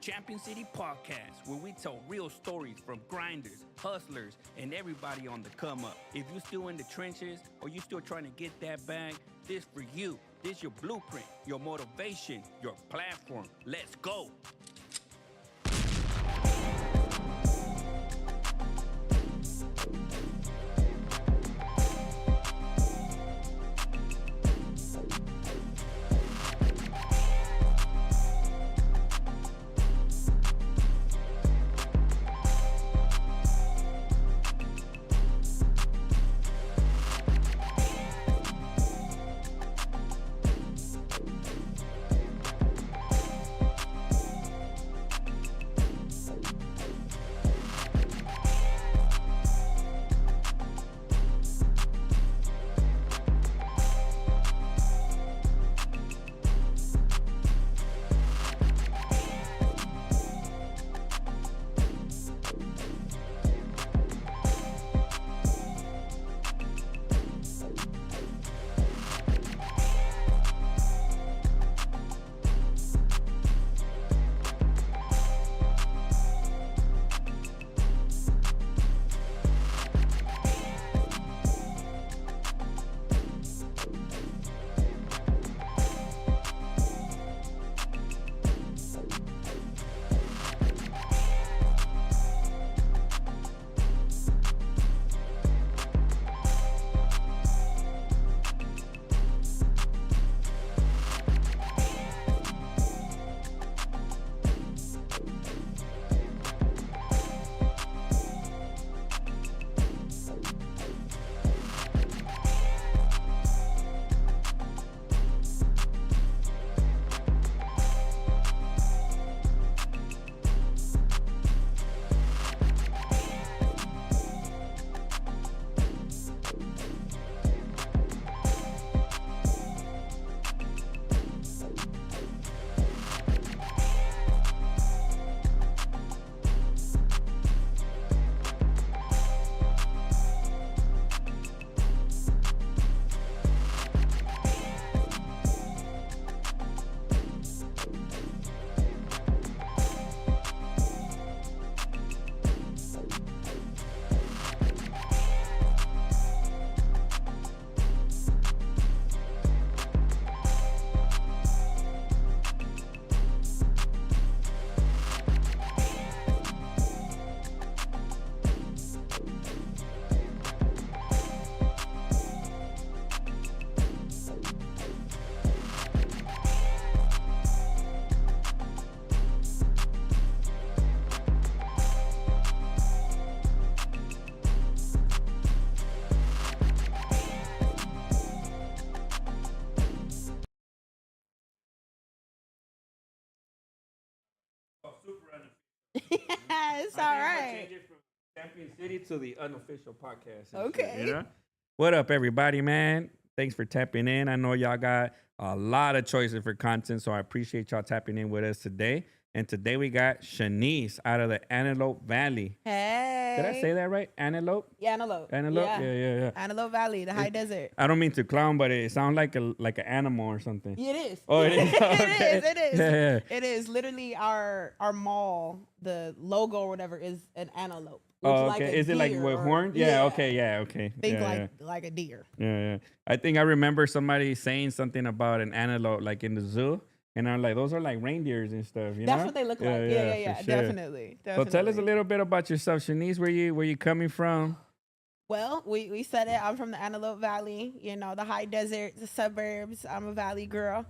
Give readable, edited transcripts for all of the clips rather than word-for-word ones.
Champion City Podcast, where we tell real stories from grinders, hustlers, and everybody on the come up. If you're still in the trenches or you still trying to get that bag, this for you. This your blueprint, your motivation, your platform. Let's go. It's all right. Change it from Champion City to the unofficial podcast. Okay. Shit, you know? What up, everybody, man? Thanks for tapping in. I know y'all got a lot of choices for content, so I appreciate y'all tapping in with us today. And today we got Chanice out of the Antelope Valley. Hey. Did I say that right? Antelope? Yeah, Antelope. Antelope? Yeah. Antelope Valley, the high desert. I don't mean to clown, but it sounds like an animal or something. It is. Oh, it is? Okay. It is. Yeah. It is. Literally, our mall, the logo or whatever is an antelope. Oh, Looks okay. like a Is it like deer with or- horns? Yeah, okay. Think Yeah, like a deer. yeah. I think I remember somebody saying something about an antelope, like in the zoo. And I'm like, those are like reindeers and stuff, you know? That's what they look like. Yeah. for sure. Definitely. So tell us a little bit about yourself, Chanice. Where you coming from? Well, we said it. I'm from the Antelope Valley, the high desert, the suburbs. I'm a valley girl.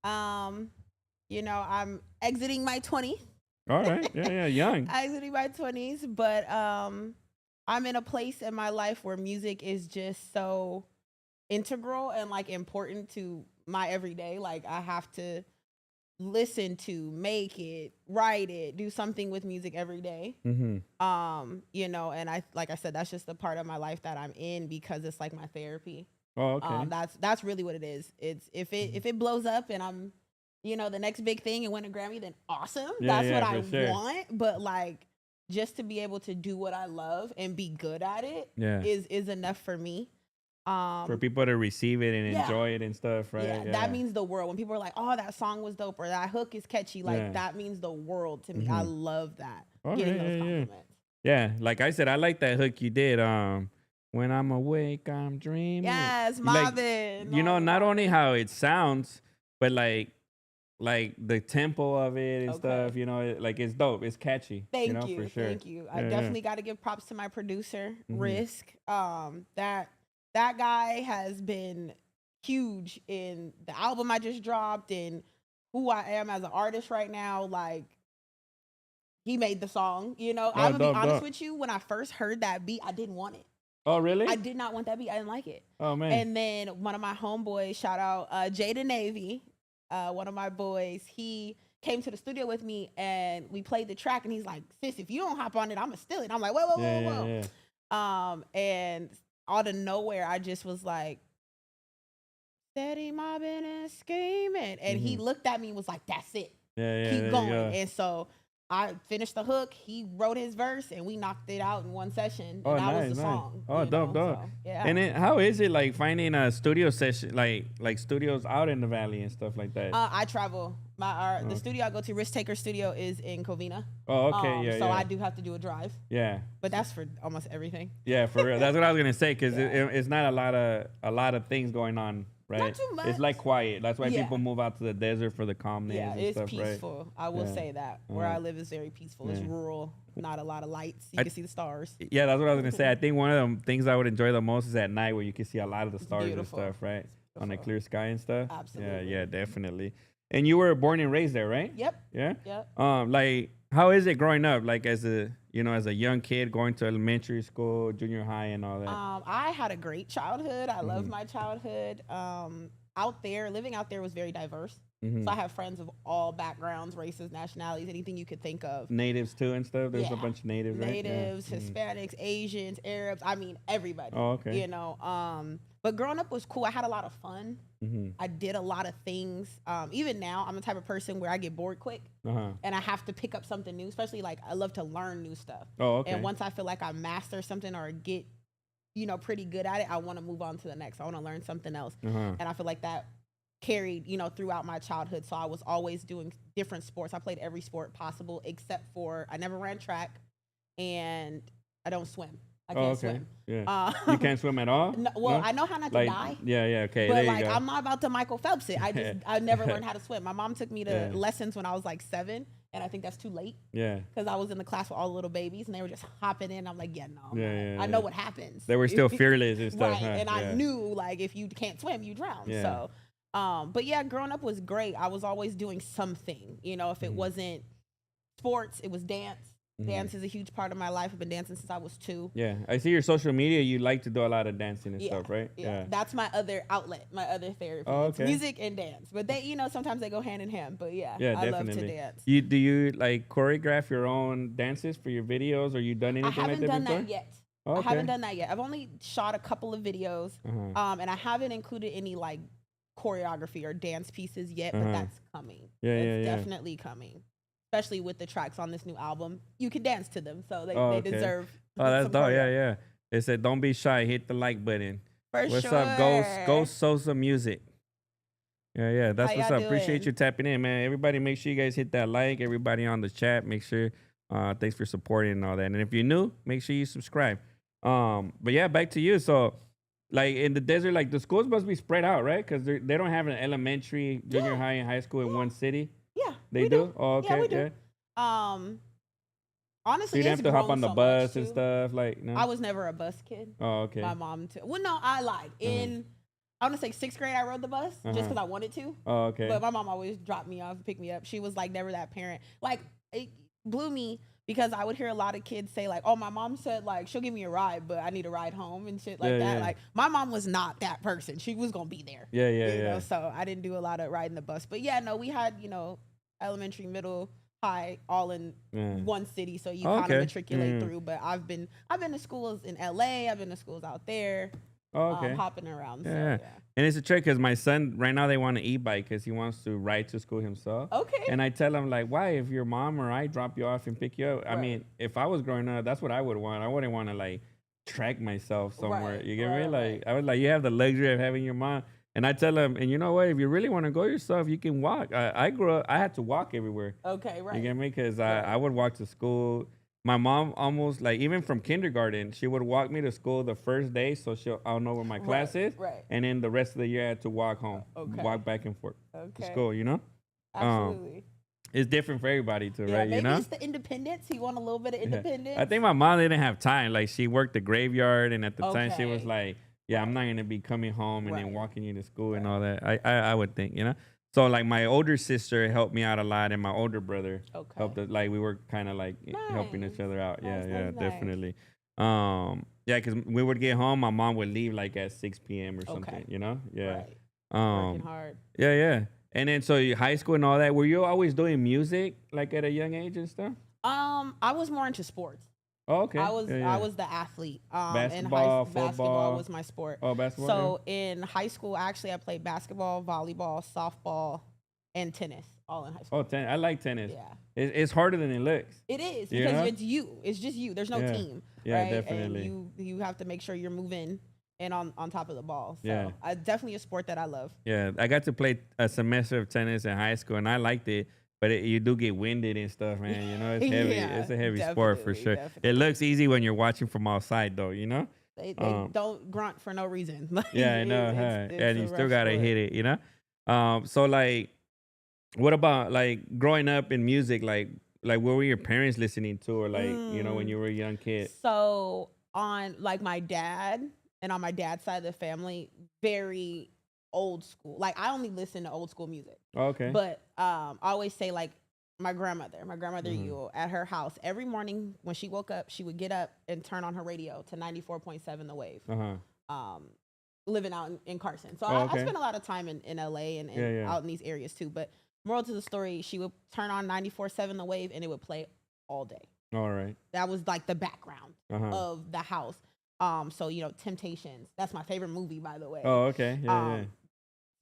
I'm exiting my 20s. All right. Yeah. Young. Exiting my 20s, but I'm in a place in my life where music is just so integral and like important to my everyday. Like I have to listen to, make it, write it, do something with music every day. Mm-hmm. And like I said, that's just the part of my life that I'm in because it's like my therapy. Oh, okay. That's really what it is. It's if it blows up and I'm, the next big thing and win a Grammy, then awesome. That's what I want. But like just to be able to do what I love and be good at it is enough for me. For people to receive it and Yeah. enjoy it and stuff, right? Yeah, that means the world. When people are like, "Oh, that song was dope," or "That hook is catchy," like that means the world to me. I love that. All Getting right, those yeah, compliments. yeah. Like I said, I like that hook you did. When I'm awake, I'm dreaming. Yes, Like, Marvin. you know, Marvin, not only Marvin. how it sounds, but like the tempo of it and Okay. stuff. You know, like it's dope. It's catchy. Thank you know, you, for sure. thank you. I Yeah, definitely got to give props to my producer, Mhm. Risk. That guy has been huge in the album I just dropped and who I am as an artist right now. Like, he made the song. You know, I'm gonna be dope, honest dope. with you. When I first heard that beat, I didn't want it. Oh, really? I did not want that beat. I didn't like it. Oh, man. And then one of my homeboys, shout out Jada Navy, one of my boys, he came to the studio with me and we played the track and he's like, "Sis, if you don't hop on it, I'm gonna steal it." I'm like, "Whoa, whoa, whoa, whoa." Yeah. And out of nowhere, I just was like, steady mobbing and screaming. And he looked at me and was like, "That's it. Yeah, Keep going." And so I finished the hook. He wrote his verse, and we knocked it out in one session. And that was the song. Oh, dope, dope. So, yeah. And then how is it like finding a studio session, like studios out in the valley and stuff like that? I travel. The studio I go to, Risk Taker Studio, is in Covina. Oh, okay, So I do have to do a drive. Yeah. But that's for almost everything. Yeah, for real. That's what I was gonna say because it's not a lot of things going on. Right. Not too much. It's like quiet. That's why people move out to the desert for the calmness. Yeah, and it's stuff, peaceful. Right? I will say that. Where I live is very peaceful. It's rural. Not a lot of lights. You can see the stars. Yeah, that's what I was gonna say. I think one of the things I would enjoy the most is at night where you can see a lot of the stars and stuff, right? On a clear sky and stuff. Absolutely. Yeah, definitely. And you were born and raised there, right? Yep. Yeah. Yep. Like, how is it growing up? Like as a young kid going to elementary school, junior high, and all that. I had a great childhood. I loved my childhood. Living out there was very diverse. So I have friends of all backgrounds, races, nationalities, anything you could think of. Natives too and stuff. There's a bunch of natives, right? Natives, Hispanics, Asians, Arabs. I mean, everybody. Oh, okay. You know, but growing up was cool. I had a lot of fun. I did a lot of things. Even now, I'm the type of person where I get bored quick, and I have to pick up something new. Especially like I love to learn new stuff. Oh, okay. And once I feel like I master something or get, pretty good at it, I want to move on to the next. I want to learn something else, and I feel like that carried, throughout my childhood. So I was always doing different sports. I played every sport possible except for I never ran track, and I don't swim. I can't swim. Yeah. You can't swim at all? No, well, I know how not to die. Yeah, okay. But there like, you go. I'm not about to Michael Phelps it. I never learned how to swim. My mom took me to lessons when I was like 7, and I think that's too late. Yeah. Because I was in the class with all the little babies, and they were just hopping in. I'm like, no. I know what happens. They were still fearless and stuff. Right, and I knew like if you can't swim, you drown. Yeah. So, but yeah, growing up was great. I was always doing something. If it wasn't sports, it was dance. Dance is a huge part of my life. I've been dancing since I was 2. Yeah, I see your social media. You like to do a lot of dancing and stuff, right? Yeah, that's my other outlet, my other therapy. Oh, It's okay. music and dance. But they, sometimes they go hand in hand. But yeah, I definitely. love to dance. Do you like choreograph your own dances for your videos, or you done anything I like haven't that done before? that yet. Oh, okay. I haven't done that yet. I've only shot a couple of videos, and I haven't included any like choreography or dance pieces yet. But that's coming. It's definitely coming. Especially with the tracks on this new album, you can dance to them, so they deserve. Oh, that's some dope. choreo. Yeah. It said, "Don't be shy. Hit the like button." What's up, Ghost Sosa Music? Yeah. That's How what's y'all up. Appreciate doing? you tapping in, man. Everybody, make sure you guys hit that like. Everybody on the chat, make sure. Thanks for supporting and all that. And if you're new, make sure you subscribe. But yeah, back to you. So, like in the desert, like the schools must be spread out, right? Because they don't have an elementary, junior high, and high school in one city. Yeah, They we do? Oh, okay. Yeah, we do. Honestly, So you it's have to hop grown on the so bus much, and too. stuff, like no. I was never a bus kid. Oh, okay. My mom too. Well, no, I lied. I want to say 6th grade, I rode the bus just because I wanted to. Oh, okay. But my mom always dropped me off, pick me up. She was like never that parent. Like it blew me because I would hear a lot of kids say like, "Oh, my mom said like she'll give me a ride, but I need a ride home and shit like Yeah, that." yeah. Like my mom was not that person. She was gonna be there. Yeah, You know, so I didn't do a lot of riding the bus. But yeah, no, we had elementary, middle, high, all in one city, so you kind Okay. of matriculate through. But I've been to schools in LA. I've been to schools out there. Oh, okay. Hopping around. So, Yeah. yeah. And it's a trick because my son right now they want an e-bike because he wants to ride to school himself. Okay. And I tell him like, why? If your mom or I drop you off and pick you up, I Right. mean, if I was growing up, that's what I would want. I wouldn't want to like track myself somewhere. Right, You get me? right, Like right. I was like, you have the luxury of having your mom. And I tell them, and you know what? If you really want to go yourself, you can walk. I grew up. I had to walk everywhere. Okay, You get right, me? Because I right, would walk to school. My mom almost like even from kindergarten, she would walk me to school the first day, so I'll know where my class right, is, right. and then the rest of the year I had to walk home, Okay, walk back and forth to okay, school. You know, um, absolutely. it's different for everybody too, Yeah, right? You maybe know, it's the independence. He want a little bit of yeah. I independence. think my mom didn't have time. Like she worked the graveyard, and at the time she was Okay, like, "Yeah, I'm right, not gonna be coming home and then right, walking you to school and right. all that." I would think, you know. So like my older sister helped me out a lot, and my older brother helped Okay, us. Like we were kind of like helping nice, each other out. nice, Yeah, nice, yeah, nice. definitely. Yeah, because we would get home, my mom would leave like at 6 p.m. or something. Okay, You know. Yeah. right. Working Um. hard. Yeah, yeah. And then so high school and all that. Were you always doing music like at a young age and stuff? I was more into sports. Oh, okay. Yeah, I yeah. was the athlete. Basketball, Basketball football. was my sport. Oh, basketball. Yeah. So in high school, actually, I played basketball, volleyball, softball, and tennis, all in high Oh, school. I like tennis. Yeah, It's harder than it looks. it is You because know? it's you. It's just you. There's no Yeah. team, Yeah, right? And definitely. you have to make sure you're moving and on top of the ball. Yeah. So definitely a sport that I love. Yeah. I got to play a semester of tennis in high school, and I liked it. But you do get winded and stuff, man. You know, it's heavy. Yeah, It's a heavy sport for definitely, sure. It definitely. looks easy when you're watching from outside, though. You know. They Um. don't grunt for no reason. Like Yeah, I know. it's Huh? it's And a you still rough gotta sport. hit it. You know. So like, what about like growing up in music? Like what were your parents listening to, or like when Mm. you were a young kid? So on like my dad and on my dad's side of the family, very old school. Like I only listen to old school music. Oh, okay. But I always say like my grandmother Mm-hmm. Yule at her house every morning when she woke up, she would get up and turn on her radio to 94.7 The Wave. Uh huh. Um, living out in Carson. So Oh, I okay. spent a lot of time in LA Yeah, and yeah. out in these areas too. But moral to the story, she would turn on 94.7 The Wave and it would play all day. All right. That was like the background Uh huh. of the house. So Temptations. That's my favorite movie, by the way. Oh, okay. Yeah, Um,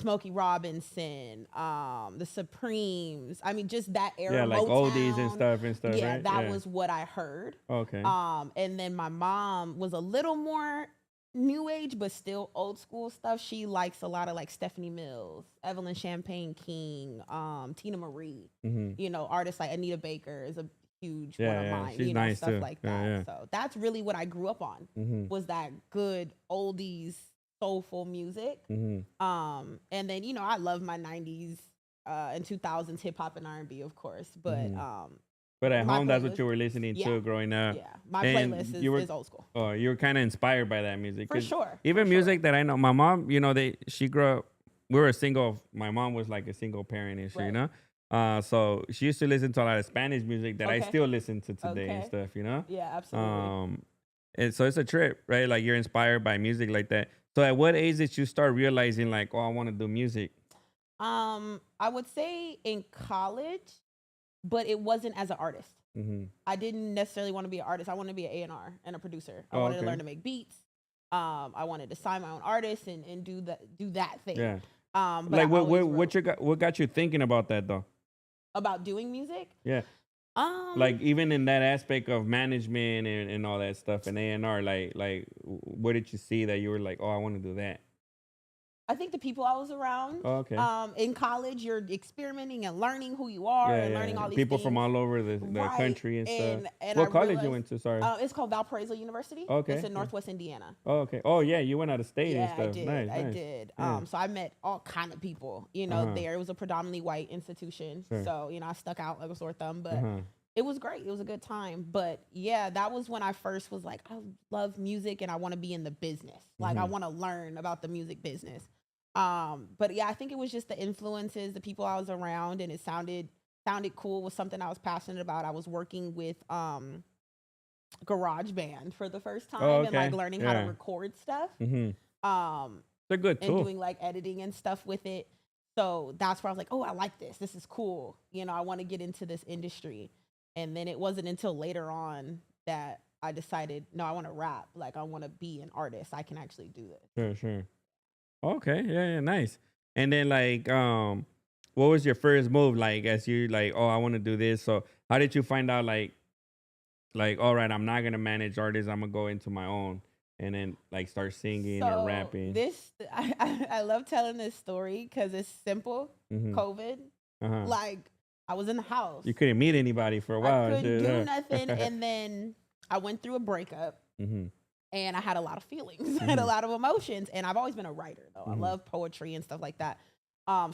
Smokey Robinson, the Supremes. I mean, just that yeah. era, Yeah, like oldies and Motown. stuff, Yeah, right? that Yeah. was what I heard. Okay. And then my mom was a little more new age, but still old school stuff. She likes a lot of like Stephanie Mills, Evelyn Champagne King, Tina Marie. Mm-hmm. Artists like Anita Baker is a huge one Yeah, of yeah. mine. She's nice Stuff too. like Yeah, that. yeah. So that's really what I grew up on Mm-hmm. was that good oldies soulful music. Mm-hmm. And then I love my 90s and 2000s hip hop and R&B, of course, but Mm-hmm. But at my home, that's what playlist, you were listening yeah, to growing up. yeah, my And playlist you were is old school Oh, you were kind of inspired by that music. for 'Cause sure. even For music sure. that I know, my mom, she grew up. We were a single. My mom was like a single parent and shit, you Right. know. So she used to listen to a lot of Spanish music that I Okay. still listen to today and Okay. stuff, you know. Yeah, absolutely. And so it's a trip, right? Like you're inspired by music like that. So at what age did you start realizing like, oh, I want to do music? I would say in college, but it wasn't as an artist. Mm-hmm. I didn't necessarily want to be an artist. I wanted to be an A&R and a producer. I Oh, wanted to okay. learn to make beats. I wanted to sign my own artists and do that thing. Yeah. But Like I always what got you thinking about that though? about doing music. Yeah. Um, Like even in that aspect of management and all that stuff and A&R, like what did you see that you were like, oh, I want to do that? I think the people I was around. Oh, okay. In college, you're experimenting and learning who you are and learning all these people things. from all over the Right. country and stuff. And What I college you realized- went to? Sorry. It's called Valparaiso University. Okay, It's in yeah. Northwest Indiana. Oh, okay. Oh, yeah, you went out of state and Yeah, stuff. I did. Nice, I nice. did. Yeah. So I met all kind of people. Uh-huh. There it was a predominantly white institution. Sure. So I stuck out like a sore thumb, but Uh-huh. it was great. It was a good time. But yeah, that was when I first was like, I love music and I want to be in the business. Like I Mhm. want to learn about the music business. But yeah, I think it was just the influences, the people I was around, and it sounded cool. Was something I was passionate about. I was working with Garage Band for the first time Oh, and like okay. learning how Yeah. to record stuff. Mm-hmm. Um, It's a good and tool. doing like editing and stuff with it. So that's where I was like, oh, I like this. This is cool. I want to get into this industry. And then it wasn't until later on that I decided, no, I want to rap. Like I want to be an artist. I can actually do this. Sure, sure. Okay, yeah, nice. And then like, what was your first move? Like, as you like, oh, I want to do this. So, how did you find out? Like, all right, I'm not gonna manage artists. I'm gonna go into my own. and then like start singing or So rapping? I love telling this story because it's simple. Mm-hmm. COVID, Uh-huh. like I was in the house. You couldn't meet anybody for a while. I and couldn't shit, do huh? nothing, and then I went through a breakup, Mm-hmm. and I had a lot of feelings, I had a Mm-hmm. lot of emotions, and I've always been a writer though. I Mm-hmm. love poetry and stuff like that.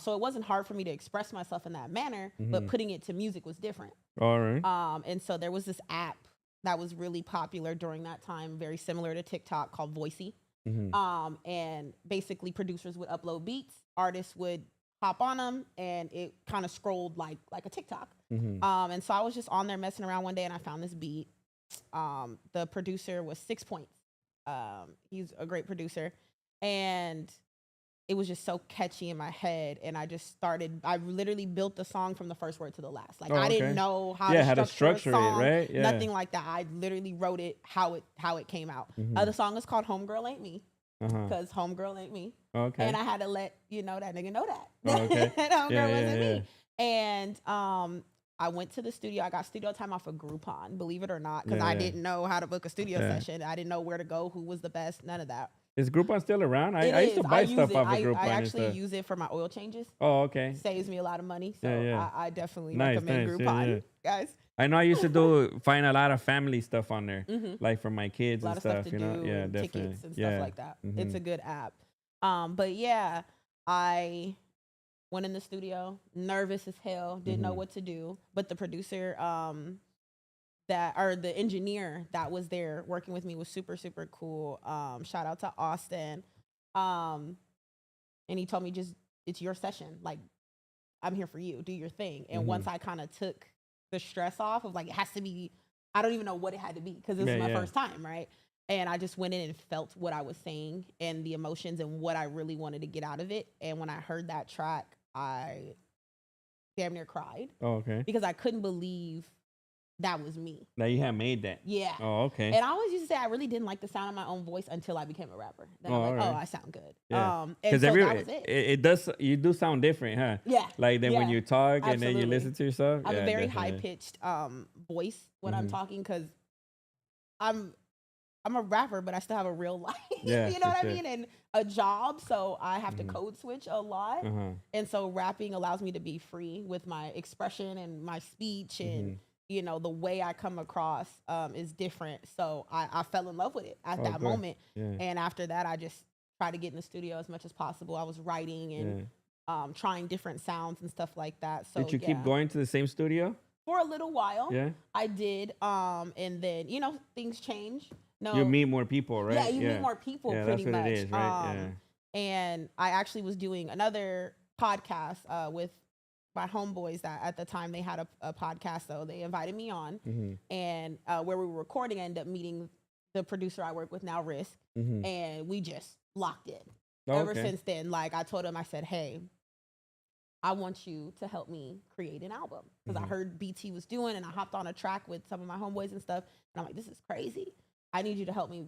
So it wasn't hard for me to express myself in that manner, but Mm-hmm. putting it to music was different. All right. And so there was this app that was really popular during that time, very similar to TikTok, called Voicey. Mm-hmm. And basically producers would upload beats, artists would hop on them, and it kind of scrolled like a TikTok. Mm-hmm. And so I was just on there messing around one day, and I found this beat. The producer was 6 Points. He's a great producer, and it was just so catchy in my head, and I literally built the song from the first word to the last. Like, Oh, I okay. didn't know how Yeah, how to to structure a structure it, song, right? Yeah. nothing like that. I literally wrote it how it came out. Mm-hmm. The song is called Homegirl Ain't Me, Uh-huh. because Homegirl ain't me. Okay. And I had to let that nigga know that. Oh, okay. That Homegirl Yeah, yeah, wasn't yeah. me. And I went to the studio. I got studio time off of Groupon, believe it or not, because Yeah, I yeah. didn't know how to book a studio Yeah. session. I didn't know where to go, who was the best, none of that. Is Groupon still around? It I used to is. buy use stuff it. off of Groupon I and actually stuff. use it for my oil changes. Oh, okay. Saves me a lot of money. So Yeah, yeah. I definitely Nice, recommend nice. Groupon, Yeah, yeah. guys. I know I used to find a lot of family stuff on there, Mm-hmm. like for my kids A lot and of stuff stuff, to you know? do, Yeah, and definitely. tickets and Yeah. stuff like that. It's Mhm. a good app. But yeah, I went in the studio, nervous as hell, didn't know Mhm. what to do. But the producer, the engineer that was there working with me was super, super cool. Shout out to Austin. And he told me, just, it's your session. Like, I'm here for you. Do your thing. And once I kind of took the stress off of, like, it has to be, I don't even know what it had to be, because this Yeah, was my yeah. first time, right? And I just went in and felt what I was saying and the emotions and what I really wanted to get out of it. And when I heard that track, I damn near cried, Oh, okay. because I couldn't believe that was me. Now you have made that. Yeah. Oh, okay. And I always used to say I really didn't like the sound of my own voice until I became a rapper. Then Oh, I'm like, alright. oh, I sound good. Yeah. And Because so that was it. it does, you do sound different, huh? Yeah. Like then when yeah. you talk and then you Absolutely. listen to yourself. I have Yeah, a very definitely. high pitched voice when I'm Mhm. talking, because I'm a rapper, but I still have a real life. Yeah, You know for what sure. I mean? And a job, so I have to Mhm. code switch a lot. Uh-huh. And so rapping allows me to be free with my expression and my speech, and Mhm. the way I come across is different. So I fell in love with it at Oh, that good. moment. Yeah. And after that, I just tried to get in the studio as much as possible. I was writing and Yeah. trying different sounds and stuff like that. So Did you yeah. keep going to the same studio? For a little while. Yeah. I did. And then, things change. No. You meet more people, right? Yeah, you meet more people, Yeah, pretty that's what much. it is, right? And I actually was doing another podcast with my homeboys that at the time they had a podcast, so they invited me on. Yeah. Mm-hmm. And where we were recording, I ended up meeting the producer I work with now, Risk, Mm-hmm. and we just locked in. Oh, Ever okay. since then, like I told him, I said, hey, I want you to help me create an album, because I heard BT was doing, and I hopped on a track with some of my homeboys and stuff, and I'm like, this is crazy. I need you to help me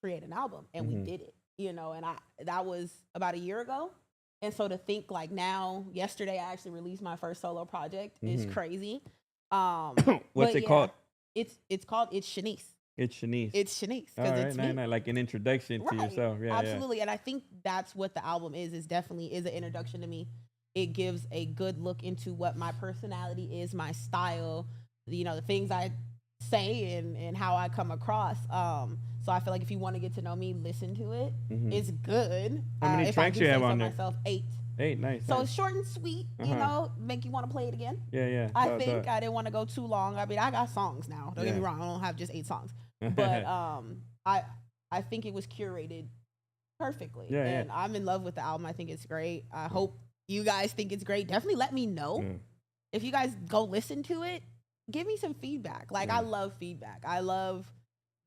create an album, and we did it. And that was about a year ago. And so to think like now, yesterday I actually released my first solo project is crazy. What's but it yeah, called? It's called It's Chanice. It's Chanice. It's Chanice, All because right, it's nice, me. nice, like an introduction to Right. yourself. Yeah, Absolutely. And I think that's what the album is definitely is an introduction to me. It gives a good look into what my personality is, my style, the things I say and how I come across. So I feel like if you want to get to know me, listen to it. It's good. How many if tracks I do you have say so on there? myself, 8. Hey, nice. So nice. it's short and sweet, make you want to play it again. Yeah, yeah. I Dope, think dope. I didn't want to go too long. I mean, I got songs now. Don't get me Yeah. wrong. I don't have just 8 songs. But I think it was curated perfectly. Yeah, yeah. And I'm in love with the album. I think it's great. I hope you guys think it's great. Definitely let me know. Yeah. If you guys go listen to it, give me some feedback. Like, Yeah. I love feedback. I love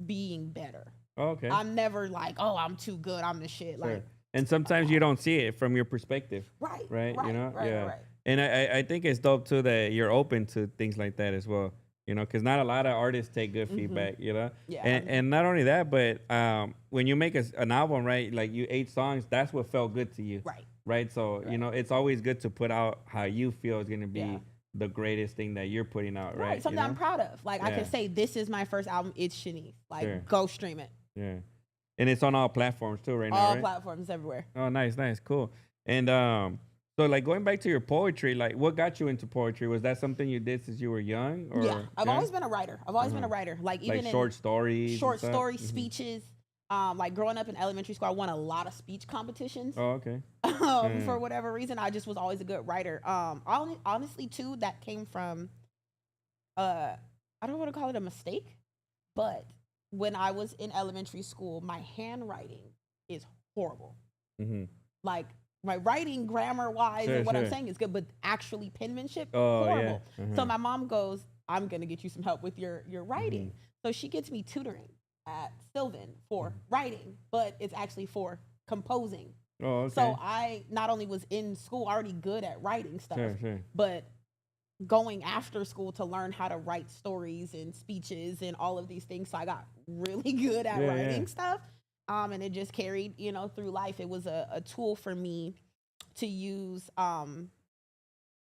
being better. Oh, okay. I'm never like, oh, I'm too good. I'm the shit. Sure. Like, And sometimes you don't see it from your perspective, right. right? Right, You know, right, yeah. right. And I think it's dope too that you're open to things like that as well. Because not a lot of artists take good feedback. Yeah. And not only that, but when you make an album, right? Like 8 songs, that's what felt good to you, Right. right? So Right. it's always good to put out how you feel is gonna be Yeah. the greatest thing that you're putting out, right? Something I'm proud of. Like, I Yeah. can say this is my first album. It's Shanice. Like, Sure. go stream it. Yeah. And it's on all platforms too right now, All right? platforms everywhere. Oh, nice, nice, cool. And so like going back to your poetry, like what got you into poetry? Was that something you did since you were young Yeah, or I've young? always been a writer. I've always been a writer. Like Like even in short stories and short stuff? story speeches. Like growing up in elementary school, I won a lot of speech competitions. Oh, okay. For whatever reason, I just was always a good writer. Honestly, too, that came from I don't want to call it a mistake, but when I was in elementary school, my handwriting is horrible. Mm-hmm. Like my writing, grammar wise, Sure, and what I'm sure. saying is good, but actually penmanship, Oh, yeah. horrible. So my mom goes, "I'm gonna get you some help with your writing." So she gets me tutoring at Sylvan for writing, but it's actually for composing. Oh, okay. So I not only was in school already good at writing stuff, Sure, sure. but going after school to learn how to write stories and speeches and all of these things. So I got really good at writing stuff. And it just carried, through life. It was a tool for me to use kind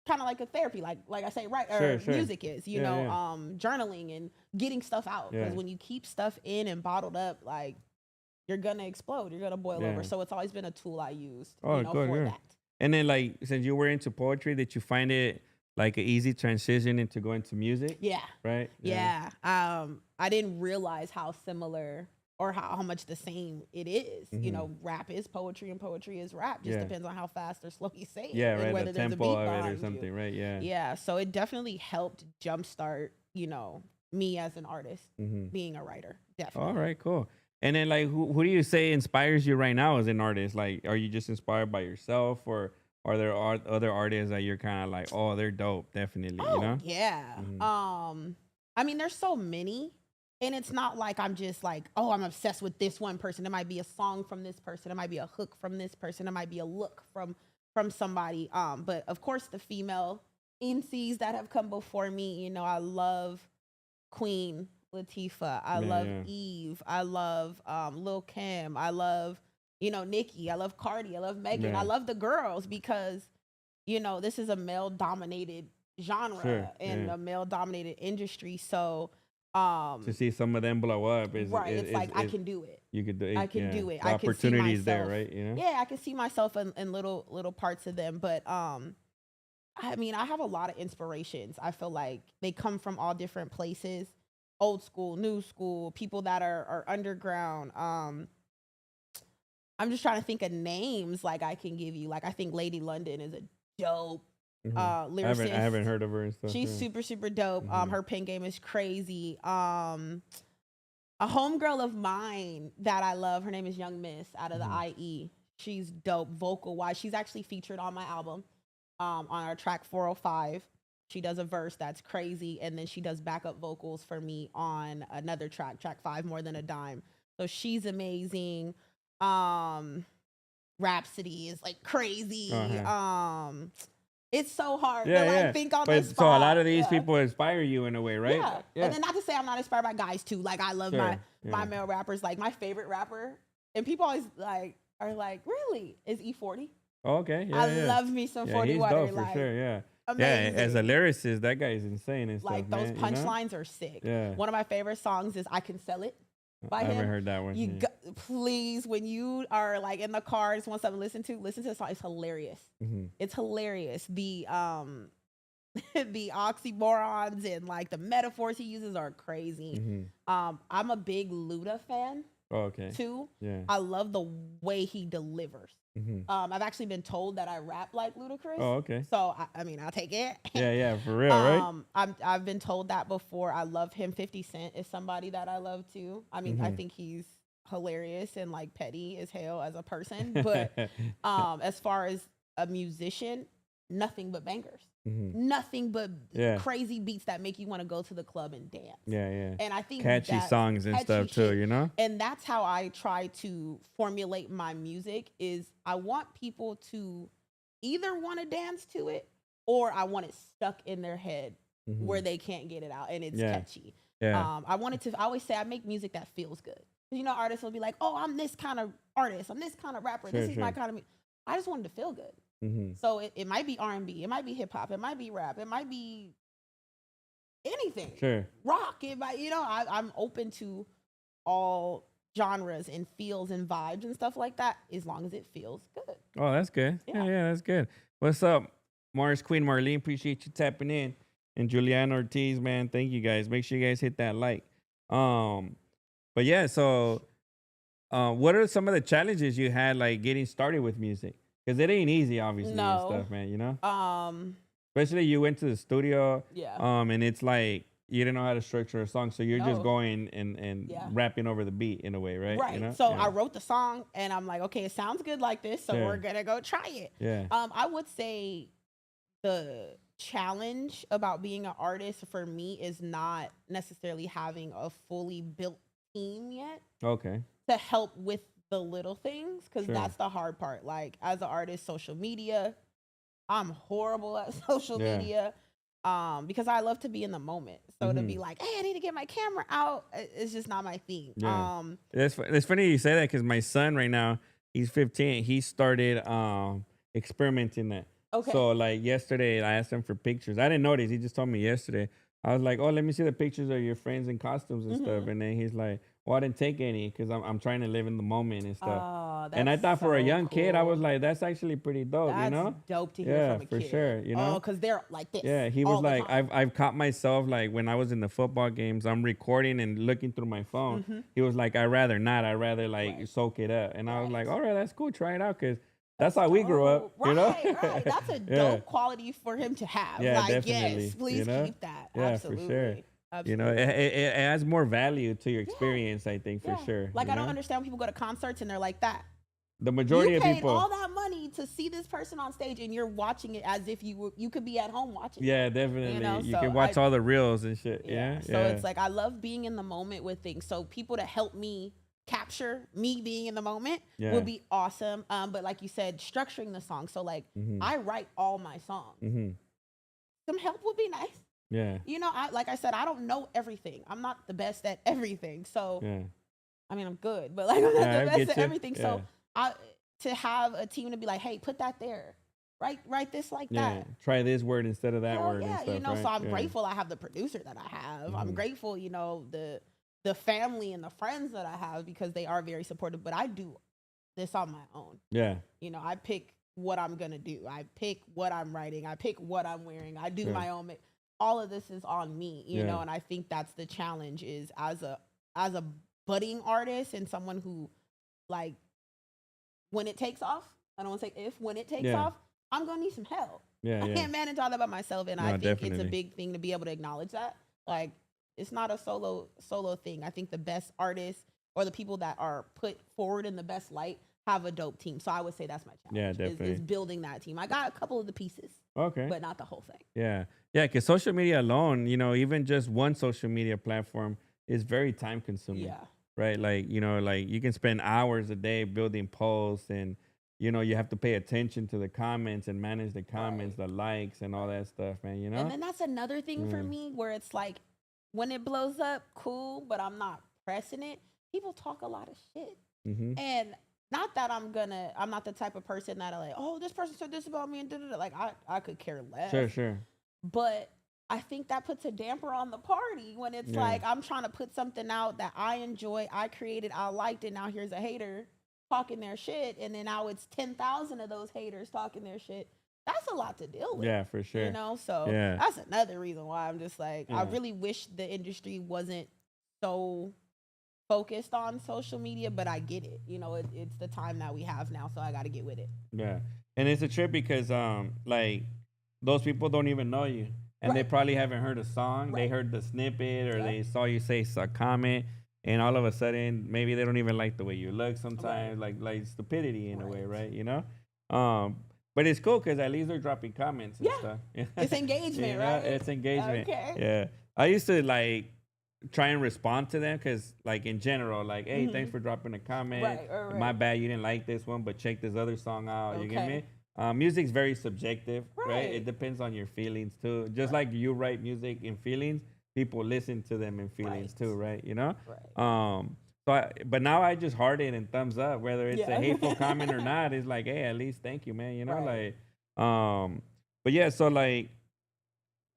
of like a therapy, like I say, right, or Sure. music is, journaling and getting stuff out. Because Yeah. when you keep stuff in and bottled up, like you're gonna explode, you're gonna boil over. So it's always been a tool I used, Oh, good, for good. that. And then like since you were into poetry, did you find it like an easy transition into going to music? Yeah. Right? Yeah. I didn't realize how similar or how much the same it is. Rap is poetry and poetry is rap. Just depends on how fast or slow you say it. Yeah, and right. whether The there's a tempo beat of it or behind something, you. right? Yeah. Yeah. So it definitely helped jumpstart, me as an artist, being a writer. Definitely. All right, cool. And then like who do you say inspires you right now as an artist? Like are you just inspired by yourself or are there other artists that you're kind of like, oh, they're dope, definitely, you Oh know? yeah. I mean, there's so many, and it's not like I'm just like, oh, I'm obsessed with this one person. It might be a song from this person. It might be a hook from this person. It might be a look from somebody. But of course, the female MCs that have come before me. I love Queen Latifah. I love Eve. I love Lil Kim. I love Nicki. I love Cardi. I love Megan. I love the girls because this is a male dominated genre and a male dominated industry. So To see some of them blow up is right, it's like I is- can do it. you could do it. I can do it. The I can see opportunities there, myself. right? You know? Yeah, I can see myself in little parts of them. But I mean, I have a lot of inspirations. I feel like they come from all different places. Old school, new school, people that are underground. I'm just trying to think of names like I can give you. Like I think Lady London is a dope lyricist. I haven't heard of her and stuff. She's super dope. Her pen game is crazy. A homegirl of mine that I love, her name is Young Miss out of the IE. She's dope vocal wise. She's actually featured on my album, on our track 405. She does a verse that's crazy, and then she does backup vocals for me on another track 5, More Than a Dime. So she's amazing. Rhapsody is like crazy. It's so hard to think on the spot. So a lot of these people inspire you in a way, right? Yeah. And then not to say I'm not inspired by guys too. Like I love my male rappers. Like my favorite rapper, and people always are like, really? Is E40? Okay. Yeah, I love me some 40 he's Water. dope Like, for sure. Yeah. amazing. Yeah, as a lyricist, that guy is insane and like stuff. those man, punchlines are sick. Yeah. One of my favorite songs is "I Can Sell It" by I him. haven't heard that one. Please, when you are like in the car, just want something to listen to the song. It's hilarious. It's hilarious. The the oxymorons and like the metaphors he uses are crazy. I'm a big Luda fan. Oh, okay. Too. Yeah. I love the way he delivers. I've actually been told that I rap like Ludacris. Oh, okay. So I mean, I'll take it. Yeah, for real, right? I've been told that before. I love him. 50 Cent is somebody that I love too. I mean, I think he's hilarious and like petty as hell as a person. But as far as a musician, nothing but bangers. Nothing but crazy beats that make you want to go to the club and dance. Yeah. And I think catchy songs and stuff too, you know? And that's how I try to formulate my music is I want people to either want to dance to it or I want it stuck in their head where they can't get it out and it's catchy. Yeah. I always say I make music that feels good. Artists will be like, oh, I'm this kind of artist. I'm this kind of rapper. This is my kind of music. I just wanted to feel good. So it might be R&B, it might be hip hop, it might be rap, it might be anything. Sure. Rock, it might, I'm open to all genres and feels and vibes and stuff like that, as long as it feels good. Oh, that's good. Yeah, Yeah. yeah, that's good. What's up, Mars Queen Marlene? Appreciate you tapping in. And Juliana Ortiz, man, thank you guys. Make sure you guys hit that like. Um, but yeah, so what are some of the challenges you had like getting started with music? Because it ain't easy, obviously, and No. stuff, man. You know, Um, especially you went to the studio, yeah. and it's like you didn't know how to structure a song, so you're just No. going and Yeah. rapping over the beat in a way, right? Right. You know? So Yeah. I wrote the song and I'm like, okay, it sounds good like this, so Yeah. we're gonna go try it. Yeah. I would say the challenge about being an artist for me is not necessarily having a fully built team yet Okay. to help with the little things, because Sure. that's the hard part. Like as an artist, social media, I'm horrible at social Yeah. media. Because I love to be in the moment. So to be Mhm. like, hey, I need to get my camera out, it's just not my thing. Yeah. It's funny you say that because my son right now, he's 15. He started experimenting that. Okay. So like yesterday, I asked him for pictures. I didn't notice. He just told me yesterday. I was like, oh, let me see the pictures of your friends in costumes and stuff. Mhm. And then he's like, well, I didn't take any because I'm trying to live in the moment and stuff. Oh, And I that's thought for a so young kid, I was cool. like, that's actually pretty dope, That's you know? dope to hear Yeah, from a for kid. sure, you know? Oh, because they're like this. Yeah, he all was the like, time. I've caught myself like when I was in the football games, I'm recording and looking through my phone. Mhm. He was like, I'd rather not. I'd rather like Right. soak it up. And I was like, Right. all right, that's cool. Try it out because that's how we grew up. Dope. You know? Right, right. That's a Yeah. dope quality for him to have. Yeah, like, definitely. yes, please You know? keep that. Yeah, Absolutely. for sure. Absolutely. You know, it adds more value to your Yeah. experience, I think, for Yeah. sure. Like, you I don't know? understand when people go to concerts and they're like that. The majority You of paid people. all that money to see this person on stage, and you're watching it as if you could be at home watching. it. Yeah, definitely. You, know, so can watch all the reels and shit. Yeah. So it's like I love being in the moment with things. So people to help me capture me being in the moment Yeah. would be awesome. But like you said, structuring the song. So like Mhm. I write all my songs. Mhm. Some help would be nice. Yeah. You know, like I said, I don't know everything. I'm not the best at everything. So Yeah. I mean, I'm good, but like I'm not Yeah, I the best get at you. everything. Yeah. So to have a team to be like, hey, put that there. Write this like Yeah. that. Try this word instead of that Hell word and yeah, stuff. you know, right? so I'm Yeah. grateful I have the producer that I have. I'm Mhm. grateful, you know, the family and the friends that I have, because they are very supportive, but I do this on my own. Yeah. You know, I pick what I'm going to do. I pick what I'm writing. I pick what I'm wearing. I do Yeah. my own all of this is on me, you Yeah. know, and I think that's the challenge is as a budding artist and someone who like when it takes off, I don't want to say if, when it takes Yeah. off, I'm going to need some help. Yeah. I Yeah. can't manage all that by myself, and No, I think it's definitely. a big thing to be able to acknowledge that. Like, it's not a solo thing. I think the best artists or the people that are put forward in the best light have a dope team. So I would say that's my challenge. Yeah, is definitely. building that team. I got a couple of the pieces, Okay. but not the whole thing. Yeah. Yeah. Because social media alone, you know, even just one social media platform is very time consuming. Yeah. Right. Like, you know, like you can spend hours a day building posts and, you know, you have to pay attention to the comments and manage the comments, the likes and all that stuff, man, you know? And then that's another thing for Mm. me where it's like when it blows up, cool, but I'm not pressing it. People talk a lot of shit. Mm-hmm. And not that I'm not the type of person that like, oh, this person said this about me and da-da-da. Like I could care less. Sure. But I think that puts a damper on the party when it's Yeah. like I'm trying to put something out that I enjoy, I created, I liked it. Now here's a hater talking their shit, and then now it's 10,000 of those haters talking their shit. That's a lot to deal with. Yeah, for sure. You know, so Yeah. that's another reason why I'm just like, I Yeah. really wish the industry wasn't so focused on social media, but I get it. You know, it's the time that we have now, so I got to get with it. Yeah. And it's a trip because like those people don't even know you. And they Right. probably haven't heard a song. They Right. heard the snippet or Yep. they saw you say a comment and all of a sudden maybe they don't even like the way you look sometimes, like stupidity in a way, right? You know? But it's cool because at least they're dropping comments and Yeah. stuff. It's engagement, You know? right? It's engagement. Okay. Yeah. I used to like try and respond to them because like in general, like, hey, thanks for dropping a comment. Right. My bad you didn't like this one, but check this other song out. You get Okay. me? Music's very subjective, right? Right. It depends on your feelings too. Just like you write music in feelings, people listen to them in feelings Right. too, right? You know? Right. But now I just heart it and thumbs up, whether it's Yeah. a hateful comment or not. It's like, hey, at least thank you, man. You know, Right. but yeah, so like,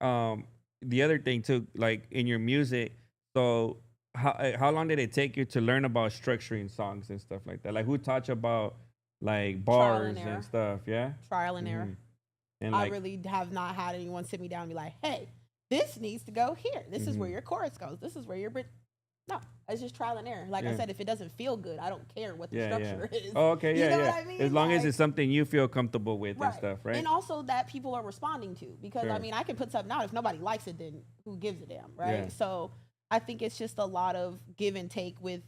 the other thing too, like in your music, so how long did it take you to learn about structuring songs and stuff like that? Like who taught you about like bars and stuff? Yeah, trial and error. And I like, really have not had anyone sit me down and be like, "Hey, this needs to go here. This is where your chorus goes. This is where your bridge." No, it's just trial and error. Like I said, if it doesn't feel good, I don't care what the structure is. Oh, okay, you know what I mean? As long as it's something you feel comfortable with and stuff, right? And also that people are responding to, because I mean, I can put something out. If nobody likes it, then who gives a damn, right? Yeah. So I think it's just a lot of give and take with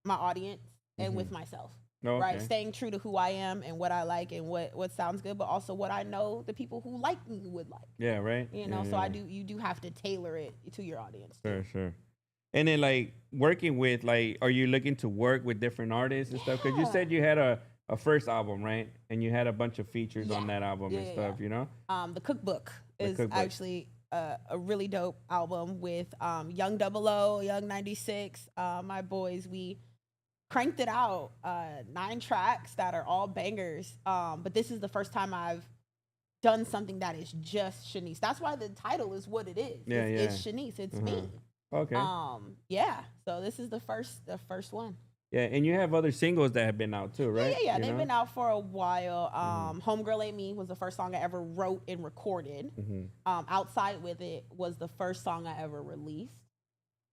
my audience and with myself. Okay. Right, staying true to who I am and what I like and what sounds good, but also what I know the people who like me would like. Yeah, right. You know, so you do have to tailor it to your audience. Sure. And then like working with, like, are you looking to work with different artists and stuff? Because you said you had a first album, right? And you had a bunch of features on that album and stuff, you know? The Cookbook is actually a really dope album with Young 00, Young 96, my boys. We cranked it out, 9 tracks that are all bangers. But this is the first time I've done something that is just Chanice. That's why the title is what it is. It's Chanice. It's me. Okay. So this is the first one. Yeah, and you have other singles that have been out too, right? Yeah. They've been out for a while. Homegirl Ain't Me was the first song I ever wrote and recorded. Outside With It was the first song I ever released.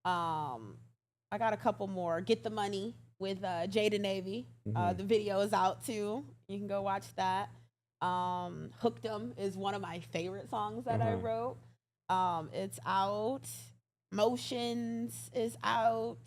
I got a couple more. Get the Money with Jada Navy. The video is out too. You can go watch that. Hooked 'Em is one of my favorite songs that I wrote. It's out. Motions is out.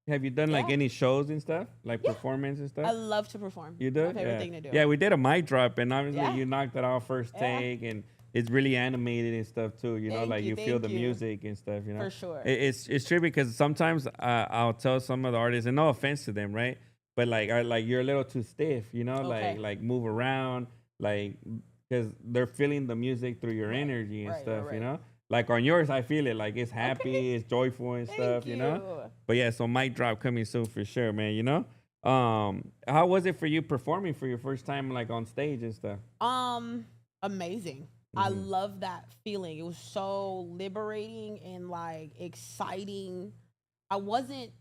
Have you done like any shows and stuff, like performance and stuff? I love to perform. You do? My favorite thing to do. Yeah, we did a mic drop, and obviously you knocked it off first take, and it's really animated and stuff too. You know, like you feel the music and stuff. You know, for sure. It's true, because sometimes I'll tell some of the artists, and no offense to them, right? But like you're a little too stiff. You know, like move around, like, because they're feeling the music through your energy and stuff. You know. Like on yours, I feel it. Like it's happy, it's joyful and stuff, you know? But yeah, so mic drop coming soon for sure, man, you know? How was it for you performing for your first time, like on stage and stuff? Amazing. I love that feeling. It was so liberating and like exciting. I wasn't,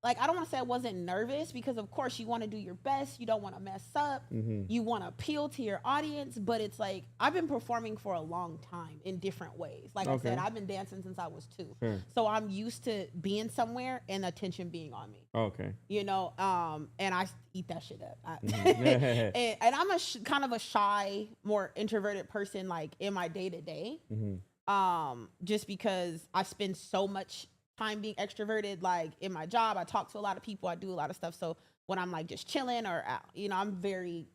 like, I don't want to say I wasn't nervous, because of course you want to do your best. You don't want to mess up. You want to appeal to your audience, but it's like, I've been performing for a long time in different ways. Like I said, I've been dancing since I was 2. So I'm used to being somewhere and attention being on me. You know, and I eat that shit up. And I'm a kind of a shy, more introverted person, like in my day to day. Just because I spend so much time being extroverted, like in my job, I talk to a lot of people, I do a lot of stuff. So when I'm like just chilling or out, you know, I'm very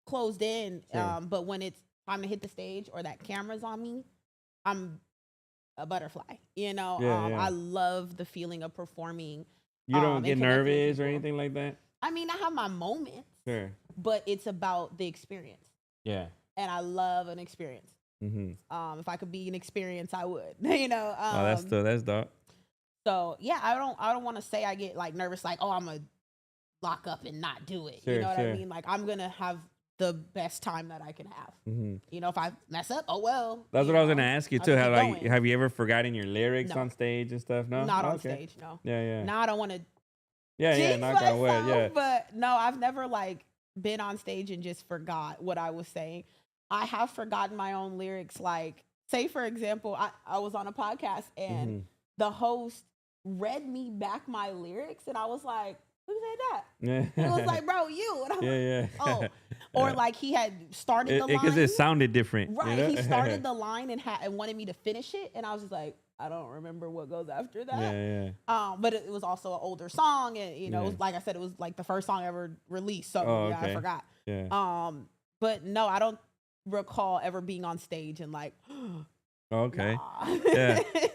closed in. But when it's time to hit the stage or that camera's on me, I'm a butterfly. You know, I love the feeling of performing. You don't get nervous or anything like that? I mean, I have my moments, but it's about the experience. And I love an experience. If I could be an experience, I would. You know. That's dope. So yeah, I don't want to say I get like nervous, like, oh, I'm gonna lock up and not do it. You know what I mean? Like, I'm gonna have the best time that I can have. You know, if I mess up, oh well. That's what I was gonna ask you too. Have you ever forgotten your lyrics on stage and stuff? No, not on stage. No. Now I don't want to. Knock on wood. But no, I've never like been on stage and just forgot what I was saying. I have forgotten my own lyrics. Like, say for example, I was on a podcast and the host read me back my lyrics, and I was like, who said that? It was like, bro, you. And I'm like, oh. Or like he had started the line. Because it sounded different. Right. You know? He started the line and wanted me to finish it. And I was just like, I don't remember what goes after that. But it was also an older song. And, you know, like I said, it was like the first song ever released. So I forgot. But no, I don't recall ever being on stage and like, no, because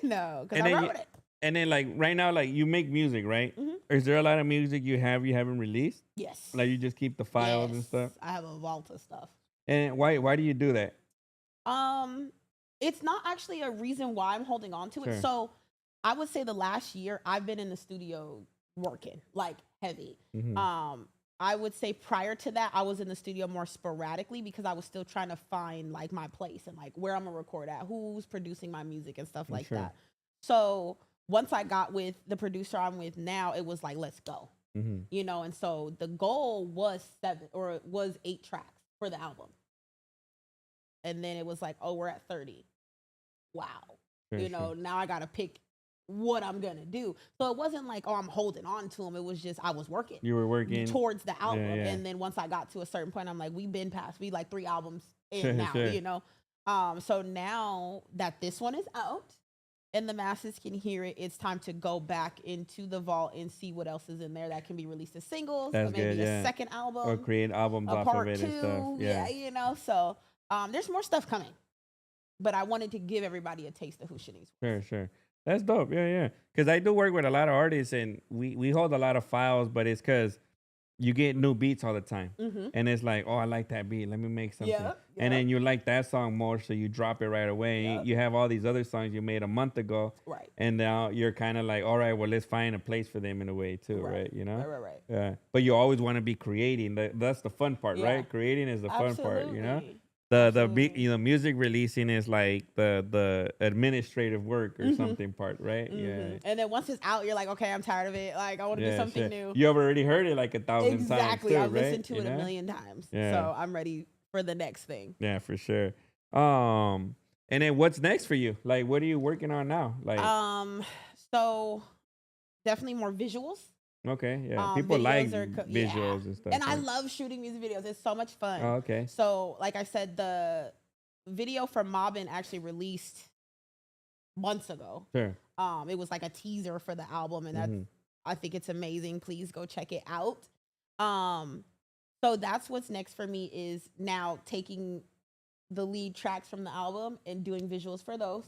I wrote it. And then like right now, like you make music, right? Is there a lot of music you haven't released? Yes. Like you just keep the files and stuff? I have a vault of stuff. And why do you do that? It's not actually a reason why I'm holding on to it. So I would say the last year I've been in the studio working like heavy. I would say prior to that, I was in the studio more sporadically because I was still trying to find like my place and like where I'm gonna record at, who's producing my music and stuff like that. So once I got with the producer I'm with now, it was like, let's go. You know, and so the goal was 8 tracks for the album. And then it was like, oh, we're at 30. Wow. You know, now I got to pick what I'm going to do. So it wasn't like, oh, I'm holding on to them. It was just, I was working. You were working towards the album. And then once I got to a certain point, I'm like, we like 3 albums in now, you know? So now that this one is out and the masses can hear it, it's time to go back into the vault and see what else is in there that can be released as singles. That's maybe good, a second album. Or create albums off of it 2, and stuff. Yeah, you know? So there's more stuff coming. But I wanted to give everybody a taste of who Chanice was. Sure. That's dope. Yeah. Because I do work with a lot of artists, and we hold a lot of files, but it's because you get new beats all the time. And it's like, oh, I like that beat. Let me make something. And then you like that song more, so you drop it right away. You have all these other songs you made a month ago. Right. And now you're kind of like, all right, well, let's find a place for them in a way too, right? You know? Right. Yeah. But you always want to be creating. That's the fun part, right? Creating is the fun part, you know? The music releasing is like the administrative work or something part, right? Yeah. And then once it's out, you're like, okay, I'm tired of it. Like I want to do something new. You have already heard it like 1,000 times. Exactly. I've right? listened to it a million times. So I'm ready for the next thing. Yeah, for sure. And then what's next for you? Like, what are you working on now? Like, so definitely more visuals. Okay, yeah. People like visuals yeah. and stuff. And I love shooting music videos. It's so much fun. Oh, okay. So, like I said, the video for Mobbin actually released months ago. Sure. It was like a teaser for the album, and that's I think it's amazing. Please go check it out. So that's what's next for me is now taking the lead tracks from the album and doing visuals for those.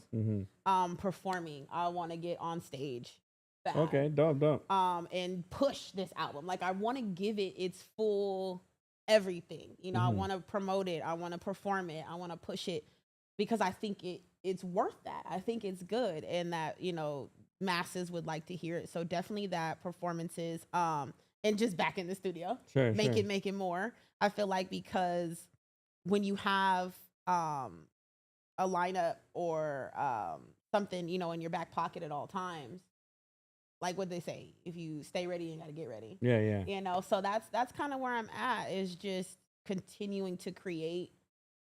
Performing. I want to get on stage. Bad. Okay, dope. And push this album. Like I want to give it its full everything. You know, I want to promote it. I want to perform it. I want to push it because I think it's worth that. I think it's good and that, you know, masses would like to hear it. So definitely that performances and just back in the studio. Sure. Make it more. I feel like because when you have a lineup or something, you know, in your back pocket at all times, like what they say, if you stay ready, you got to get ready. Yeah. You know, so that's kind of where I'm at is just continuing to create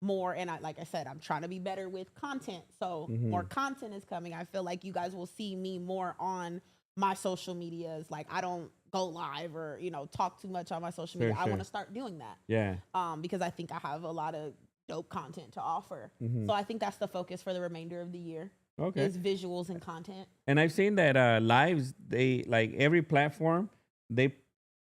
more. And like I said, I'm trying to be better with content. So more content is coming. I feel like you guys will see me more on my social medias. Like I don't go live or, you know, talk too much on my social media. I want to start doing that. Yeah. Because I think I have a lot of dope content to offer. So I think that's the focus for the remainder of the year. Okay. Is visuals and content. And I've seen that lives, they like every platform, they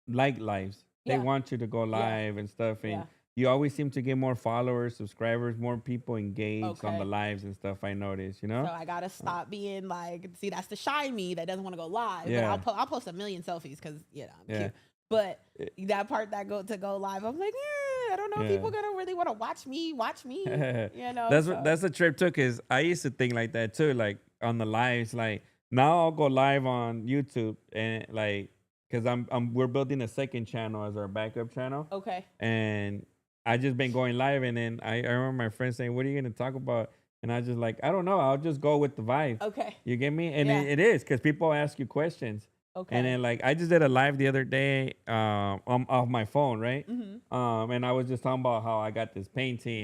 like lives. They want you to go live and stuff. And you always seem to get more followers, subscribers, more people engaged on the lives and stuff. I noticed, you know? So I got to stop being like, see, that's the shy me that doesn't want to go live. Yeah. But I'll post a million selfies because, you know, I'm cute. But that part that go live, I'm like, I don't know if people gonna really want to watch me, you know. That's a trip too, because I used to think like that too, like on the lives. Like now I'll go live on YouTube and like, because we're building a second channel as our backup channel. Okay. And I just been going live, and then I remember my friend saying, "What are you gonna talk about?" And I just like, I don't know. I'll just go with the vibe. Okay. You get me? And it is because people ask you questions. Okay. And then like I just did a live the other day off my phone, right? And I was just talking about how I got this painting,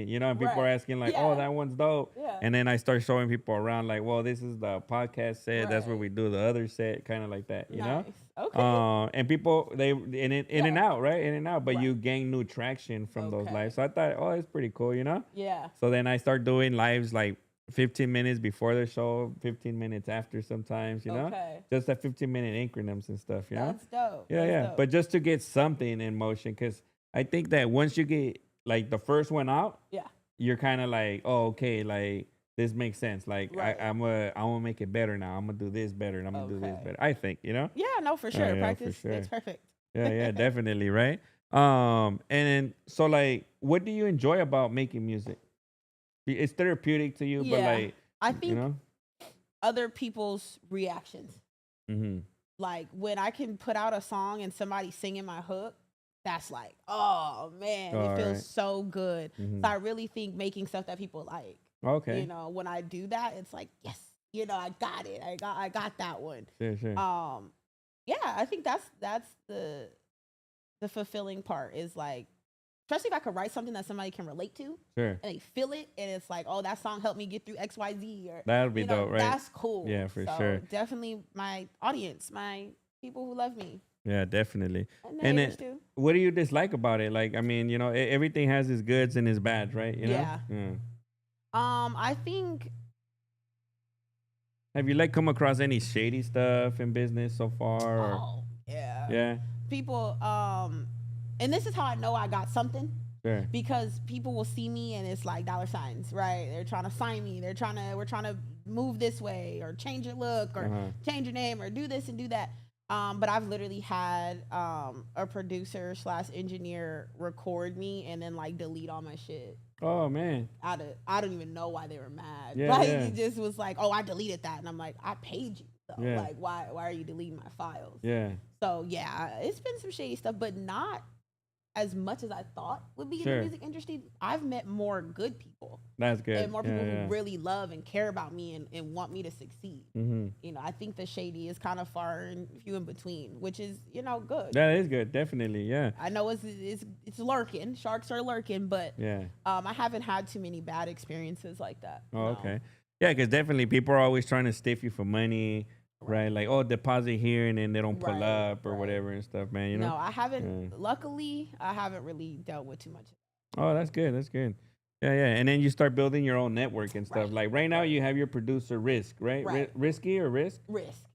you know, and people are asking like, oh, that one's dope. Yeah. And then I start showing people around like, well, this is the podcast set. That's where we do the other set, kind of like that, you know? Okay. And people, they in and out, right? In and out, but you gain new traction from those lives. So I thought, oh, it's pretty cool, you know? Yeah. So then I start doing lives like 15 minutes before the show, 15 minutes after sometimes, you know? Okay. Just at 15-minute increments and stuff, you know? That's dope. Yeah. Dope. But just to get something in motion, because I think that once you get like the first one out, you're kind of like, oh, okay, like this makes sense. Like I'm gonna make it better now. I'm gonna do this better and I'm gonna do this better. I think, you know? Yeah, no, for sure. Practice for sure. makes perfect. Yeah, definitely, right? And then so like what do you enjoy about making music? It's therapeutic to you, but like I think you know, other people's reactions. Like when I can put out a song and somebody singing my hook, that's like, oh man, it feels so good. So I really think making stuff that people like. Okay. You know, when I do that, it's like, yes, I got it. I got that one. Sure. Yeah, I think that's the fulfilling part is like, especially if I could write something that somebody can relate to Sure. and they feel it and it's like, oh, that song helped me get through XYZ, or That would be dope, right? That's cool. Yeah, for so sure. Definitely my audience, my people who love me. Yeah, definitely. And then, too. what do you dislike about it? Like, I mean, everything has its goods and its bads, right? Yeah. Yeah. I think. Have you like come across any shady stuff in business so far? Oh, yeah. Yeah. People, and this is how I know I got something. Sure. Because people will see me and it's like dollar signs, right? They're trying to sign me. We're trying to move this way or change your look or change your name or do this and do that. But I've literally had a producer / engineer record me and then like delete all my shit. Oh man. I don't even know why they were mad. Yeah, like yeah. It just was like, oh, I deleted that, and I'm like, I paid you. So Yeah. like, why are you deleting my files? Yeah. So yeah, it's been some shady stuff, but not as much as I thought would be in Sure. the music industry. I've met more good people. That's good. And more people who really love and care about me and want me to succeed. Mm-hmm. I think the shady is kind of far and few in between, which is, good. That is good, definitely. Yeah. I know it's lurking. Sharks are lurking, but Yeah. I haven't had too many bad experiences like that. Oh, No. okay. Yeah, because definitely people are always trying to stiff you for money, right? Like, oh, deposit here, and then they don't pull up or whatever and stuff, man. No, I haven't. Luckily, I haven't really dealt with too much. Oh, that's good. That's good. Yeah, yeah. And then you start building your own network and stuff. Like right now, you have your producer Risk, right? Risky or Risk?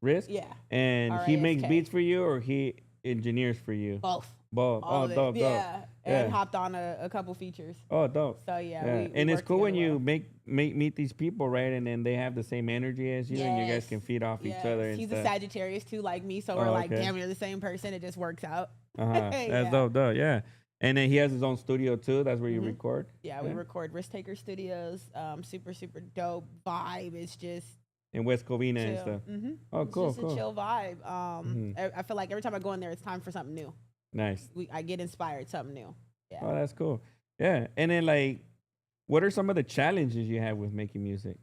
Risk. Yeah. And he RISK. makes beats for you, or he engineers for you? Both. Both. All Oh, of it. dope, Yeah. dope. And hopped on a couple features. Oh, dope. So yeah. We and it's work cool when together you well. meet these people, right? And then they have the same energy as you, and you guys can feed off each other. And He's stuff. a Sagittarius too, like me. So we're like damn near the same person. It just works out. That's dope, yeah. And then he has his own studio too. That's where you record. Yeah, we record Risk Taker Studios. Super dope vibe. It's just in West Covina and chill. stuff. Mm-hmm. Oh, cool, It's just a chill vibe. I feel like every time I go in there, it's time for something new. Nice. I get inspired, something new. Yeah. Oh, that's cool. Yeah. And then like, what are some of the challenges you have with making music?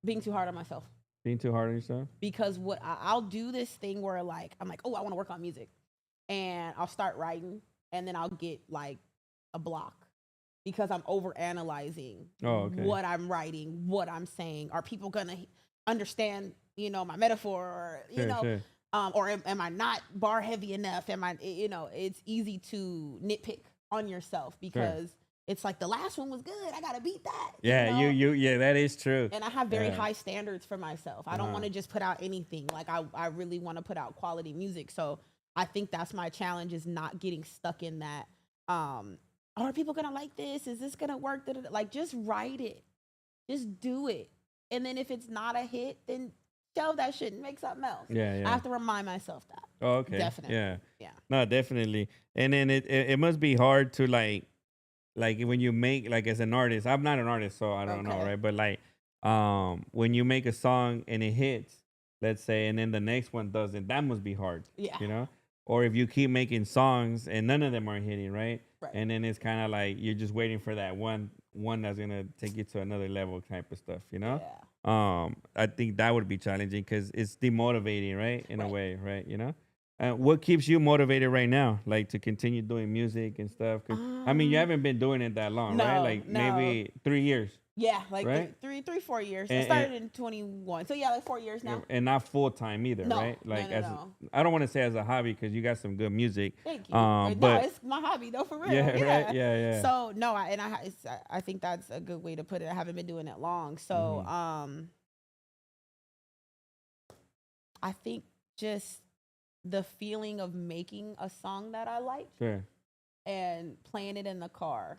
Being too hard on myself. Being too hard on yourself? Because I'll do this thing where like I'm like, oh, I want to work on music, and I'll start writing, and then I'll get like a block because I'm over analyzing what I'm writing, what I'm saying. Are people gonna understand, my metaphor, or Sure. Or am I not bar heavy enough? Am I, it's easy to nitpick on yourself because it's like the last one was good. I gotta beat that. Yeah, yeah, that is true. And I have very high standards for myself. I don't want to just put out anything. Like I really want to put out quality music. So I think that's my challenge, is not getting stuck in that. Are people gonna like this? Is this gonna work? Like, just write it, just do it, and then if it's not a hit, then shelve that shit and make something else. Yeah. I have to remind myself that. Oh, okay. Definitely. Yeah. Yeah. No, definitely. And then it must be hard to like when you make, like, as an artist. I'm not an artist, so I don't know, right? But like when you make a song and it hits, let's say, and then the next one doesn't, that must be hard. Yeah. Or if you keep making songs and none of them are hitting, right? Right. And then it's kind of like you're just waiting for that one that's gonna take you to another level type of stuff, Yeah. I think that would be challenging because it's demotivating, right? In a way, right? What keeps you motivated right now, like to continue doing music and stuff? 'Cause, I mean, you haven't been doing it that long, right? Like maybe 3 years. Yeah, like right? 4 years. I started in 21, so yeah, like 4 years now. And not full time either, No, right? Like no. I don't want to say as a hobby because you got some good music. Thank you. But no, it's my hobby though, for real. Yeah, right. Yeah. So no, I think that's a good way to put it. I haven't been doing it long, so I think just the feeling of making a song that I like and playing it in the car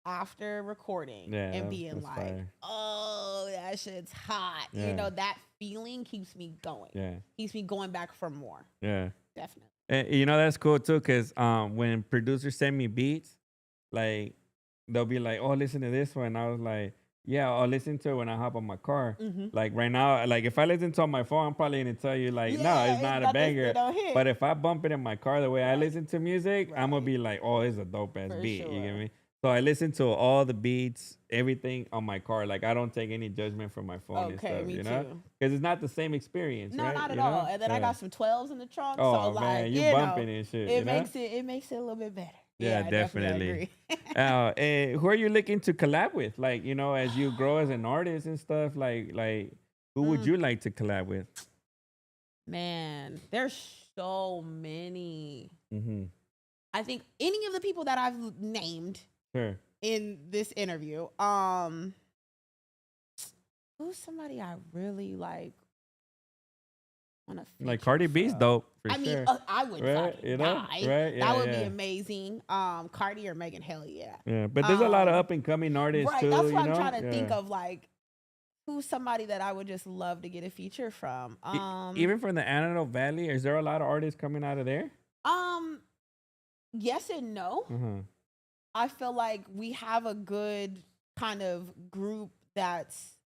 after recording and being like, fire. oh, that shit's hot. That feeling keeps me going. Yeah. Keeps me going back for more. Yeah. Definitely. And, that's cool too, because when producers send me beats, like they'll be like, oh, listen to this one. I was like, yeah, I'll listen to it when I hop on my car. Like right now, like if I listen to it on my phone, I'm probably gonna tell you like, no, it's not a banger. But if I bump it in my car the way I listen to music, I'm gonna be like, oh, it's a dope ass beat. Sure. You get me? So I listen to all the beats, everything on my car. Like I don't take any judgment from my phone and Okay, stuff, me you know, too. because it's not the same experience, No, right? not at You all. know? And then I Yeah. got some 12s in the trunk, so Oh like, man, you bumping and shit, you know? it makes it a little bit better. Yeah, Yeah, I definitely definitely. agree. Who are you looking to collab with? Like, you know, as you grow as an artist and stuff, like who would Mm, you like to collab with? man, there's so many. Mm-hmm. I think any of the people that I've named Sure. in this interview, who's somebody I really like want to Like feature Cardi B's from? dope for I mean, sure. I would Right? fucking You know? die. Right? Yeah, That would be yeah. amazing. Cardi or Megan, hell yeah. Yeah. But there's a lot of Um, up and coming artists right. too, That's you what I'm know? trying to think Yeah. of. Like, who's somebody that I would just love to get a feature from? Even from the Antelope Valley, is there a lot of artists coming out of there? Um, yes and no. Uh-huh. I feel like we have a good kind of group that's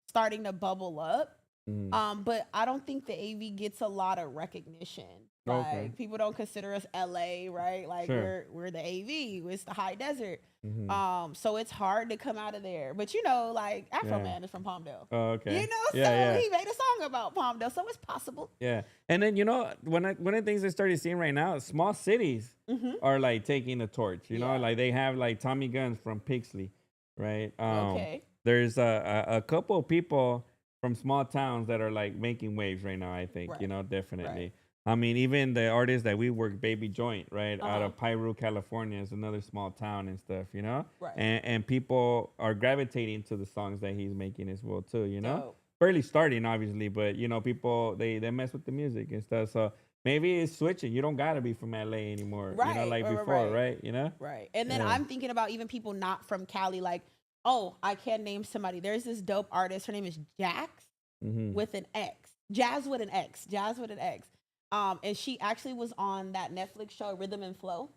starting to bubble up. Mhm. But I don't think the AV gets a lot of recognition. Okay. Like people don't consider us LA, right? Like Sure. we're the AV, it's the high desert. Mhm. So it's hard to come out of there. But you know, like Afro Yeah. Man is from Palmdale. Oh, okay. You know, Yeah, so yeah. he made a song about Palmdale, so it's possible. Yeah. And then, you know, one of the things I started seeing right now, small cities Mm-hmm. are like taking the torch. You know, Yeah. like they have like Tommy Guns from Pixley, right? Okay. There's a couple of people from small towns that are like making waves right now, I think, you Right. know, definitely. Right. I mean, even the artist that we work, Baby Joint, right, out Uh-huh. of Piru, California, is another small town and stuff, you know? Right. And people are gravitating to the songs that he's making as well, too, you know? Dope. Barely starting, obviously, but, you know, people, they mess with the music and stuff. So maybe it's switching. You don't got to be from LA anymore, you know, Right, like right, before, right. right? You know? Right. And then Yeah. I'm thinking about even people not from Cali, like, oh, I can name somebody. There's this dope artist. Her name is Jax Mm-hmm. with an X. Jazz with an X. Jazz with an X. And she actually was on that Netflix show Rhythm and Flow.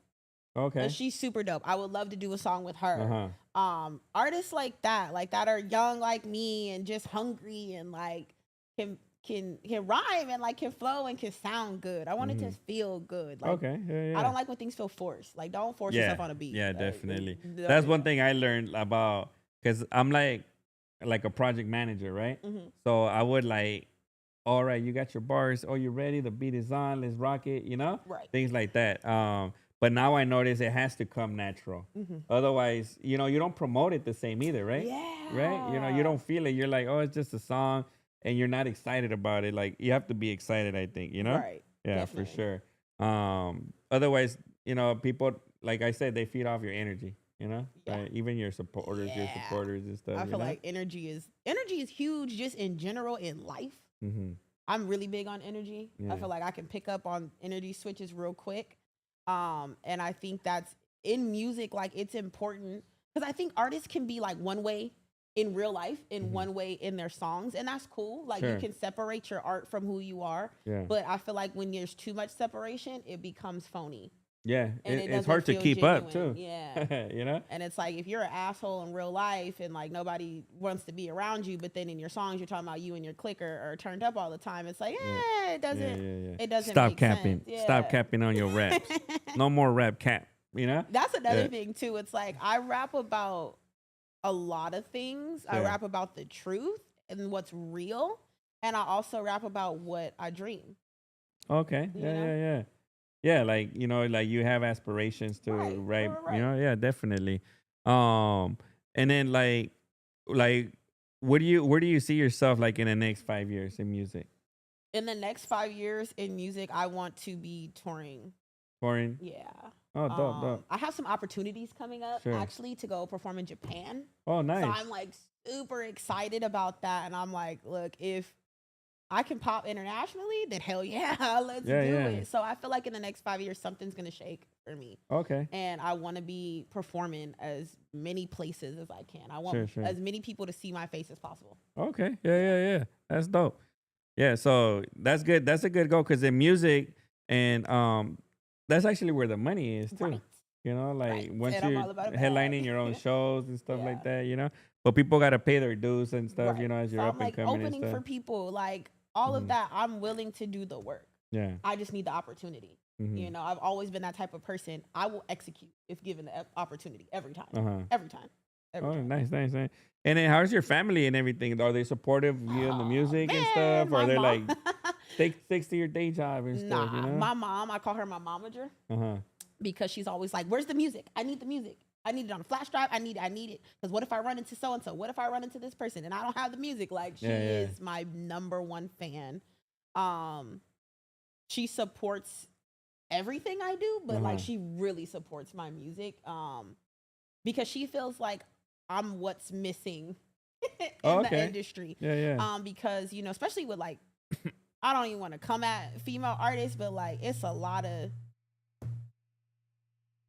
Okay. And she's super dope. I would love to do a song with her. Uh-huh. Artists like that are young like me and just hungry and like can rhyme and like can flow and can sound good. I want it to feel good. Like Okay. Yeah, yeah. I don't like when things feel forced. Like don't force yourself on a beat. Yeah, Like, definitely. don't That's do one that. thing I learned about because I'm like a project manager, right? Mhm. So I would like, all right, you got your bars. Oh, you ready? The beat is on. Let's rock it. You know, Right. things like that. But now I notice it has to come natural. Mhm. Otherwise, you know, you don't promote it the same either, right? Yeah. Right? You know, you don't feel it. You're like, oh, it's just a song, and you're not excited about it. Like you have to be excited. I think, you know. Right. Yeah, Definitely. for sure. Otherwise, you know, people like I said, they feed off your energy. You know, Yeah. right? Even your supporters, Yeah. and stuff. I you feel know? like energy is huge just in general in life. Mm-hmm. I'm really big on energy. Yeah. I feel like I can pick up on energy switches real quick. And I think that's in music, like it's important because I think artists can be like one way in real life and one way in their songs, and that's cool. Like Sure. you can separate your art from who you are. Yeah. But I feel like when there's too much separation, it becomes phony. Yeah, And it it's doesn't hard to feel keep up genuine. too. Yeah. You know. And it's like if you're an asshole in real life and like nobody wants to be around you, but then in your songs you're talking about you and your clicker are turned up all the time. It's like, it doesn't. Yeah. It doesn't. Stop make capping. sense. Stop Yeah. capping on your raps. No more rap cap. You know. That's another Yeah. thing too. It's like I rap about a lot of things. I Yeah. rap about the truth and what's real, and I also rap about what I dream. Okay. You Yeah, know? yeah. Yeah, like you know, like you have aspirations to Right, write. right. You know, yeah, definitely. And then like, where do you see yourself like in the next 5 years in music? In the next 5 years in music, I want to be touring. Foreign. Yeah. Oh, dope. I have some opportunities coming up Sure. actually to go perform in Japan. Oh, nice. So I'm like super excited about that. And I'm like, look, if I can pop internationally, then hell yeah, let's Yeah, do yeah. it. So I feel like in the next 5 years, something's going to shake for me. Okay. And I want to be performing as many places as I can. I want Sure. as many people to see my face as possible. Okay. Yeah. That's dope. Yeah. So that's good. That's a good goal because in music and that's actually where the money is too. Right. You know, like Right. once And I'm you're all about a headlining bag. your own shows and stuff like Yeah. that, you know. But people gotta pay their dues and stuff, you Right. know, as So you're I'm up and like coming and opening stuff. for people, like all of Mhm. that. I'm willing to do the work. Yeah. I just need the opportunity. You know, I've always been that type of person. I will execute if given the opportunity every time. Uh-huh. Every time. Every Oh, time. nice, nice, nice. And then how's your family and everything? Are they supportive of you in the music and stuff? Or my they're like, mom. stick to your day job and stuff, you Nah, know? my mom, I call her my momager Uh-huh. because she's always like, "Where's the music? I need the music. I need it on a flash drive. I need it. Because what if I run into so and so? What if I run into this person and I don't have the music?" Like she is my number one fan. She supports everything I do, but like she really supports my music. Because she feels like I'm what's missing in the industry. Yeah, yeah. Because, you know, especially with like I don't even want to come at female artists, but like it's a lot of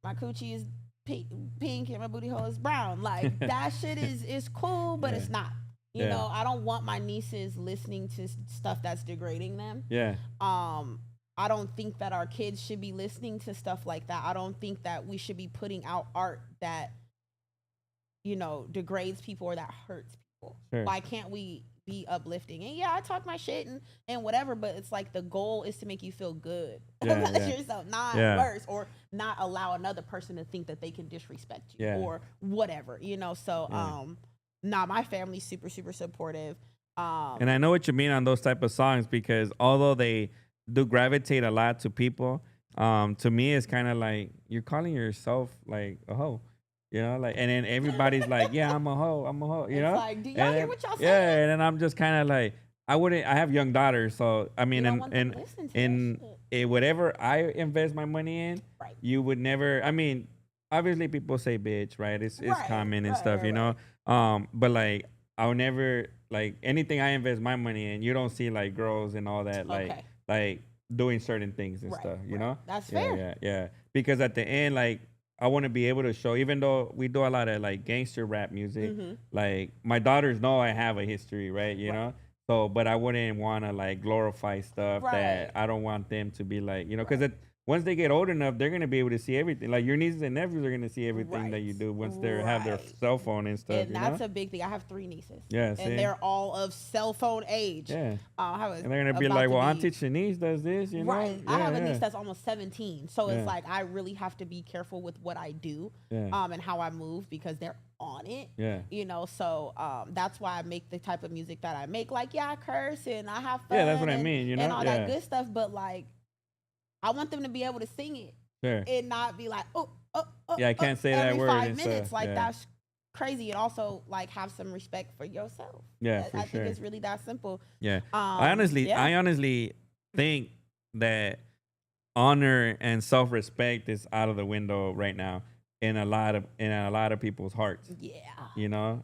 my coochie is pink and my booty hole is brown. Like that shit is cool, but it's not. You know, I don't want my nieces listening to stuff that's degrading them. Yeah. I don't think that our kids should be listening to stuff like that. I don't think that we should be putting out art that, you know, degrades people or that hurts people. Sure. Why can't we be uplifting? And yeah, I talk my shit and whatever, but it's like the goal is to make you feel good about yourself, not worse, or not allow another person to think that they can disrespect you or whatever, you know? So, my family's super, super supportive. And I know what you mean on those type of songs because although they do gravitate a lot to people, to me it's kind of like you're calling yourself like a hoe. You know, like, and then everybody's like, yeah, I'm a hoe, you know? Like, do y'all hear what y'all saying? Yeah, and then I'm just kind of like, I have young daughters, so, I mean, and whatever I invest my money in, you would never, I mean, obviously people say bitch, right? It's common and stuff, you know? But like, I'll never, like, anything I invest my money in, you don't see like girls and all that, like doing certain things and stuff, you know? That's fair. Yeah. Because at the end, like, I want to be able to show, even though we do a lot of like gangster rap music, like my daughters know I have a history, right? You know? So, but I wouldn't want to like glorify stuff that I don't want them to be like, you know, because once they get old enough, they're going to be able to see everything. Like your nieces and nephews are going to see everything that you do once they have their cell phone and stuff. And that's a big thing. I have 3 nieces. Yeah, and they're all of cell phone age. Yeah. And they're going to be like, well, Auntie Chanice does this, you know? Right. I have a niece that's almost 17. So it's like, I really have to be careful with what I do and how I move because they're on it. Yeah. You know, so that's why I make the type of music that I make. Like, I curse and I have fun. Yeah, that's what I mean, you know? And all that good stuff. But like, I want them to be able to sing it and not be like, I can't say that word every 5 and minutes. stuff. Like that's crazy. And also like have some respect for yourself. Yeah, I think it's really that simple. Yeah. I honestly think that honor and self-respect is out of the window right now in a lot of people's hearts. Yeah. You know?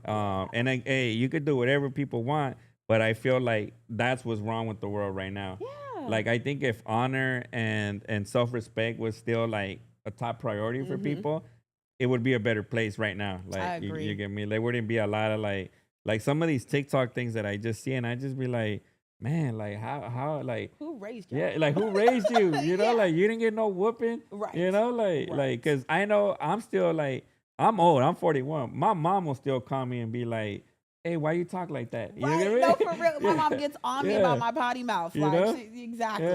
And like, hey, you could do whatever people want, but I feel like that's what's wrong with the world right now. Yeah. Like I think if honor and self-respect was still like a top priority for people, it would be a better place right now. Like I agree. You get me? There wouldn't be a lot of like some of these TikTok things that I just see and I just be like, man, like how like who raised you? Yeah, like who raised you? You know, like you didn't get no whooping. Right. You know, like cause I know I'm still like I'm old, I'm 41. My mom will still call me and be like, hey, why you talk like that? You right. No, for real. My mom gets on me about my potty mouth. You like, know? Exactly.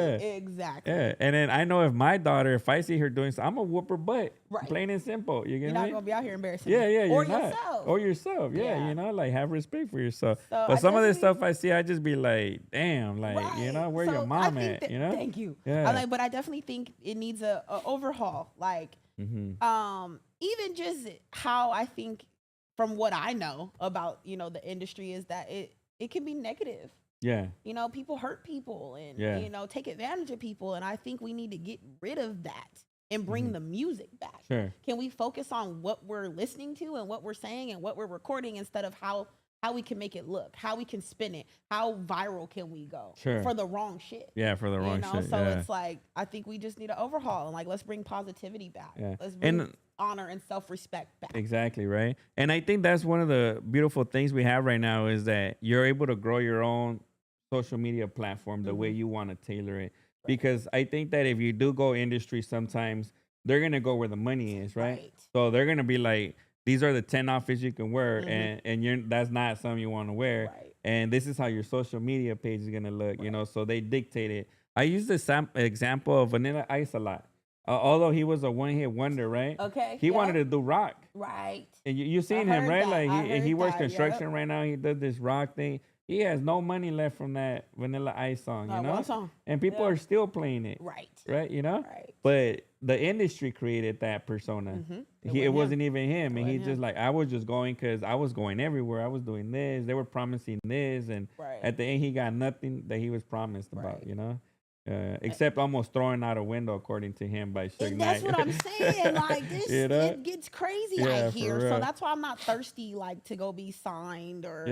Yeah. And then I know if I see her doing something, I'm going to whoop her butt. Right. Plain and simple. You get You're me? not going to be out here embarrassing me. Yeah, Or yourself. Or yourself. Yeah, you know, like have respect for yourself. So but some of this stuff I see, I just be like, damn, like, you know, where your mom at? You know? Thank you. Yeah. But I definitely think it needs a overhaul. Like, even just how I think from what I know about, you know, the industry is that it can be negative. Yeah. You know, people hurt people and, you know, take advantage of people. And I think we need to get rid of that and bring the music back. Sure. Can we focus on what we're listening to and what we're saying and what we're recording instead of how we can make it look, how we can spin it, how viral can we go for the wrong shit? Yeah, for the wrong shit. So it's like, I think we just need an overhaul and like, let's bring positivity back. Yeah. Let's bring honor and self-respect back. Exactly, right? And I think that's one of the beautiful things we have right now is that you're able to grow your own social media platform the way you want to tailor it. Because I think that if you do go industry, sometimes they're going to go where the money is, right? So they're going to be like, these are the 10 outfits you can wear, and that's not something you want to wear. And this is how your social media page is going to look, you know? So they dictate it. I use the example of Vanilla Ice a lot. Although he was a one-hit wonder, right? Okay. He wanted to do rock. Right. And you seen him, right? Like he works construction right now. He does this rock thing. He has no money left from that Vanilla Ice song, you know? One song. And people are still playing it. Right. Right, you know? Right. But the industry created that persona. It wasn't even him. And he's just like, I was just going because I was going everywhere. I was doing this. They were promising this. And at the end, he got nothing that he was promised about, you know? Except almost throwing out a window, according to him, by Suge And Knight. that's what I'm saying. Like this, You know? it gets crazy out here. So that's why I'm not thirsty, like to go be signed or.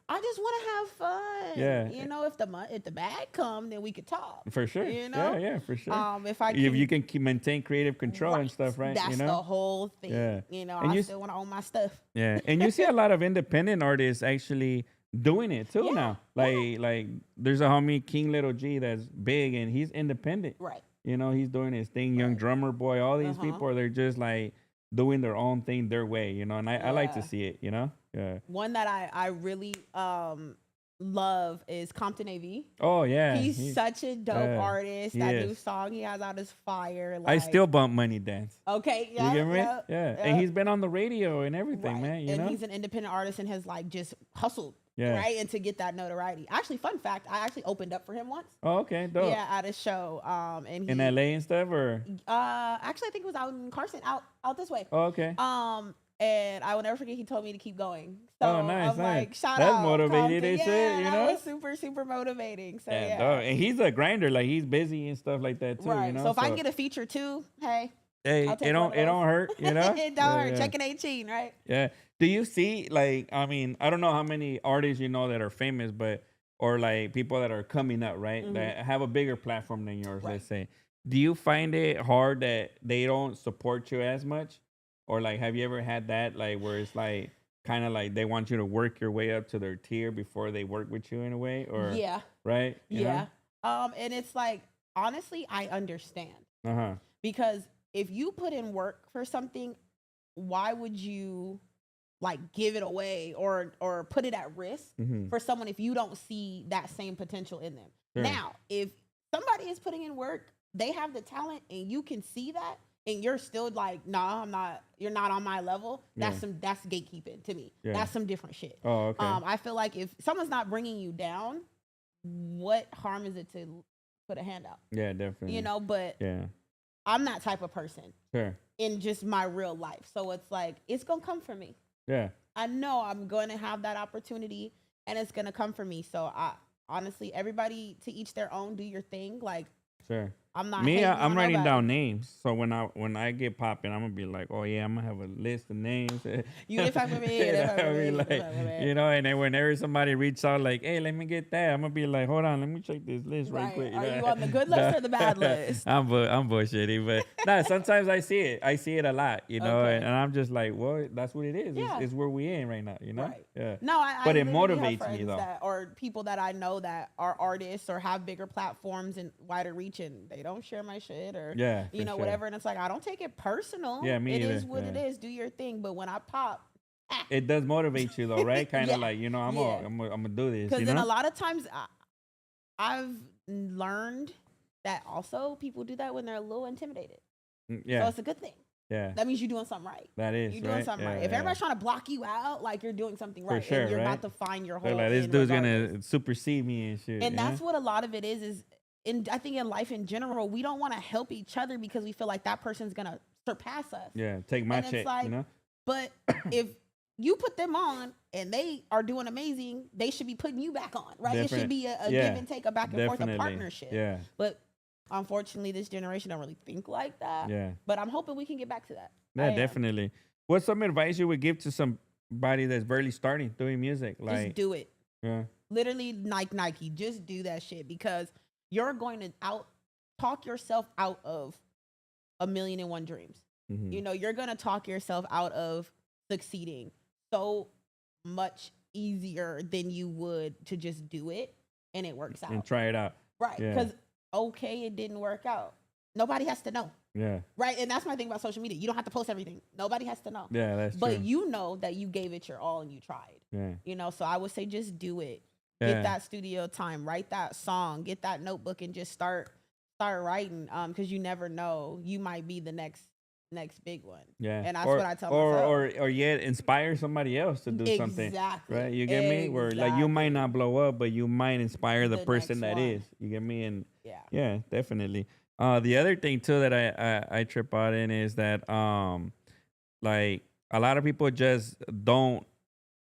I just want to have fun. Yeah. You know, if the bag come, then we could talk. For sure. You know. Yeah, for sure. If you can maintain creative control and stuff, right? That's you know? the whole thing. Yeah. You know, And I still want to own my stuff. Yeah, and you see a lot of independent artists actually doing it too now. Like there's a homie King Little G that's big and he's independent. Right. You know, he's doing his thing. Young Drummer Boy, all these people, they're just like doing their own thing their way. You know, and I like to see it. You know. Yeah. One that I really love is Compton AV. Oh yeah, he's such a dope artist. That new song he has out is fire. Like, I still bump Money Dance. Okay, you get me? Yeah, and he's been on the radio and everything, man. You know, he's an independent artist and has like just hustled. Yeah. Right. And to get that notoriety. Actually, fun fact, I actually opened up for him once. Oh, okay. Dope. Yeah, at a show. And in LA and stuff, or actually I think it was out in Carson, out this way. Oh, okay. And I will never forget he told me to keep going. So oh, nice, I'm like, shout That's out. motivated and shit, you know? That was super, super motivating. So yeah. Dope. And he's a grinder, like he's busy and stuff like that too. Right. You know? So if I can get a feature too, hey, it don't hurt, you know? It don't hurt. Checking 18, right? Yeah. Do you see, like, I mean, I don't know how many artists you know that are famous, but or like people that are coming up, right? That have a bigger platform than yours, let's say. Do you find it hard that they don't support you as much? Or like, have you ever had that, like, where it's like kind of like they want you to work your way up to their tier before they work with you in a way? Or right? You know? And it's like, honestly, I understand. Because if you put in work for something, why would you like give it away or put it at risk for someone if you don't see that same potential in them? Sure. Now, if somebody is putting in work, they have the talent and you can see that, and you're still like, nah, I'm not, you're not on my level. That's that's gatekeeping to me. That's some different shit. Oh, okay. I feel like if someone's not bringing you down, what harm is it to put a hand out? Yeah, definitely. You know, but I'm that type of person. Sure. In just my real life. So it's like, it's going to come for me. Yeah. I know I'm going to have that opportunity and it's going to come for me. So I honestly, everybody to each their own, do your thing. Like, sure. I'm not. I'm writing down names, so when I get popping, I'm gonna be like, oh yeah, I'm gonna have a list of names. You if I'm with me, you know, and then whenever somebody reaches out, like, hey, let me get that, I'm gonna be like, hold on, let me check this list right quick. Are you on the good list or the bad list? I'm bullshitting, but nah, sometimes I see it a lot, you know, and I'm just like, well, that's what it is. It's where we in right now, you know. Right. Yeah. No, but I it motivates me though. Or people that I know that are artists or have bigger platforms and wider reach, and they don't share my shit or you know whatever, and it's like I don't take it personal. Yeah, me either. It is what it is. Do your thing, but when I pop, it does motivate you though, right? Kind of like, you know, I'm gonna do this. Because then a lot of times I've learned that also people do that when they're a little intimidated. Yeah, so it's a good thing. Yeah, that means you're doing something right. That is, you're doing something right. If everybody's trying to block you out, like you're doing something right, for sure, and you're about to find your whole. Like this dude's gonna supersede me and shit. And that's what a lot of it is. I think in life in general, we don't want to help each other because we feel like that person's gonna surpass us. Yeah, take my check. Like, you know. But if you put them on and they are doing amazing, they should be putting you back on, right? It should be a give and take, a back and forth, a partnership. Yeah. But unfortunately, this generation don't really think like that. Yeah. But I'm hoping we can get back to that. Yeah, definitely. What's some advice you would give to somebody that's barely starting doing music? Like, just do it. Yeah. Literally, Nike. Just do that shit because you're going to talk yourself out of 1,000,001 dreams. You know, you're going to talk yourself out of succeeding so much easier than you would to just do it and it works out. And try it out. Right. Because, it didn't work out. Nobody has to know. Yeah. Right. And that's my thing about social media. You don't have to post everything. Nobody has to know. Yeah, that's true. But you know that you gave it your all and you tried. Yeah. You know, so I would say just do it. Yeah. Get that studio time, write that song, get that notebook, and just start writing. Because you never know, you might be the next big one. Yeah. And that's what I tell myself. Or yet inspire somebody else to do something. Exactly. Right? You get me? Where like you might Exactly. not blow up, but you might inspire the The person next that one. is. You get me? And Yeah. yeah, definitely. The other thing too that I trip out in is that like a lot of people just don't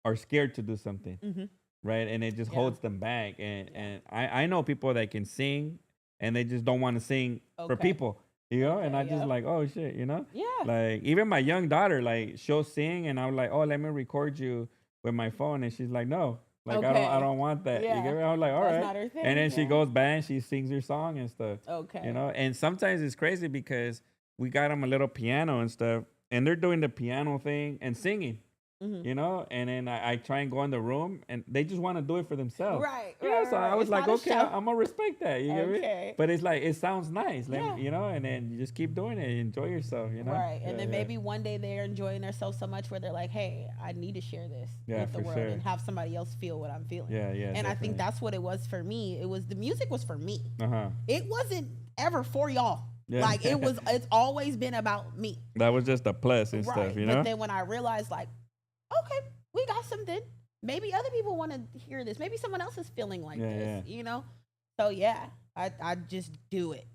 are scared to do something, Mm-hmm. right? And it just Yeah. holds them back. And Yeah. and I know people that can sing and they just don't want to sing for Okay. people, you know? And I Okay, just yeah. like, oh shit, you know? Yeah. Like even my young daughter, like she'll sing and I'm like, oh, let me record you with my phone. And she's like, no, like I Okay. don't want that. You Yeah. get me? I'm like, all That's right. not her thing. And then she Yeah. goes back and she sings her song and stuff. Okay. You know, and sometimes it's crazy because we got them a little piano and stuff, and they're doing the piano thing and singing, Mhm. you know, and then I try and go in the room and they just want to do it for themselves. Right, You know, right, so I right. was It's like, not a okay, show. I'm gonna respect that. You get me? Okay. But it's like it sounds nice, Yeah. you know, and then you just keep doing it, enjoy yourself, you know. Right. And Yeah, then yeah. maybe one day they're enjoying themselves so much where they're like, hey, I need to share this Yeah, with the for world sure. and have somebody else feel what I'm feeling. Yeah, yeah, And I think definitely. that's what it was for me. It was the music was for me. Uh-huh. It wasn't ever for y'all. Yeah. Like it's always been about me. That was just a plus and Right. stuff, you know. But then when I realized like, okay, we got something. Maybe other people want to hear this. Maybe someone else is feeling like Yeah, this, you know? So yeah, I just do it.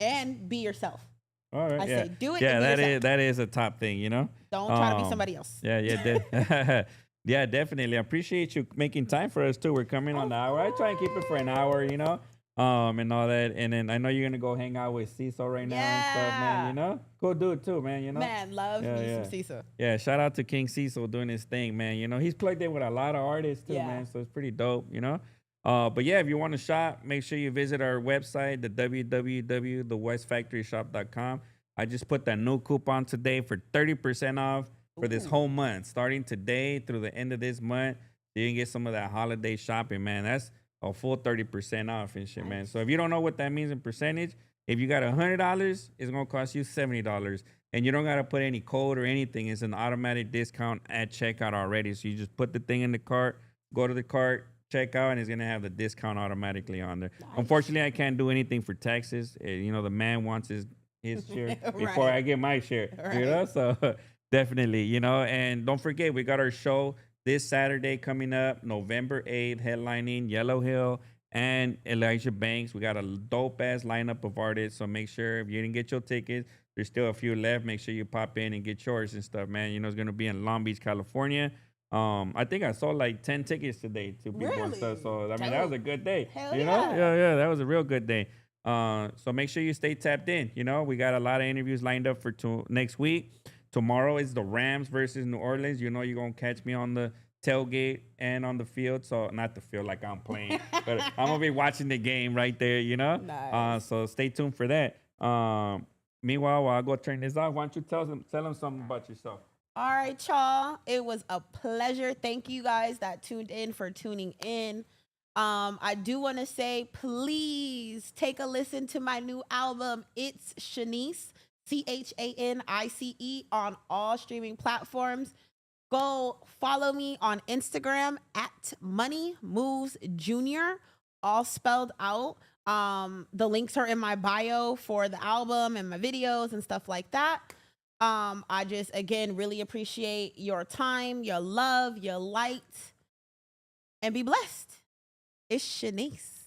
And be yourself. All right. I yeah. say do it. Yeah, and be yourself. that is a top thing, you know. Don't try to be somebody else. Yeah, yeah, yeah, definitely. I appreciate you making time for us too. We're coming on the hour. I try and keep it for an hour, you know, and all that. And then I know you're gonna go hang out with Cecil right now and stuff, man. You know, go do it too, man. You know, Man, love Yeah, me yeah. some Cecil. yeah. Shout out to King Cecil doing his thing, man. You know, he's plugged in with a lot of artists too, Yeah. man. So it's pretty dope, you know. But yeah, if you want to shop, make sure you visit our website, the www.thewestfactoryshop.com. I just put that new coupon today for 30% off for this Ooh. whole month, starting today through the end of this month. You can get some of that holiday shopping, man. That's a full 30% off and shit, man. Nice. So if you don't know what that means in percentage, if you got $100, it's gonna cost you $70, and you don't gotta put any code or anything. It's an automatic discount at checkout already. So you just put the thing in the cart, go to the cart, check out, and it's gonna have the discount automatically on there. Nice. Unfortunately, I can't do anything for taxes. You know, the man wants his share before Right. I get my share. Right. You know, so definitely, you know, and don't forget we got our show this Saturday coming up, November 8th, headlining Yellow Hill and Elijah Banks. We got a dope ass lineup of artists. So make sure if you didn't get your tickets, there's still a few left. Make sure you pop in and get yours and stuff, man. You know, it's gonna be in Long Beach, California. I think I sold like 10 tickets today to people and stuff. So I mean, that was a good day. Hell you know, yeah. yeah, that was a real good day. So make sure you stay tapped in. You know, we got a lot of interviews lined up for next week. Tomorrow is the Rams versus New Orleans. You know, you're gonna catch me on the tailgate and on the field. So not the field like I'm playing, but I'm gonna be watching the game right there. You know, Nice. so stay tuned for that. Meanwhile, while I go turn this off, why don't you tell them something about yourself? All right, y'all. It was a pleasure. Thank you guys that tuned in for tuning in. I do want to say, please take a listen to my new album. It's Chanice, Chanice, on all streaming platforms. Go follow me on Instagram at Money Moves Junior, all spelled out. The links are in my bio for the album and my videos and stuff like that. I just, again, really appreciate your time, your love, your light, and be blessed. It's Chanice.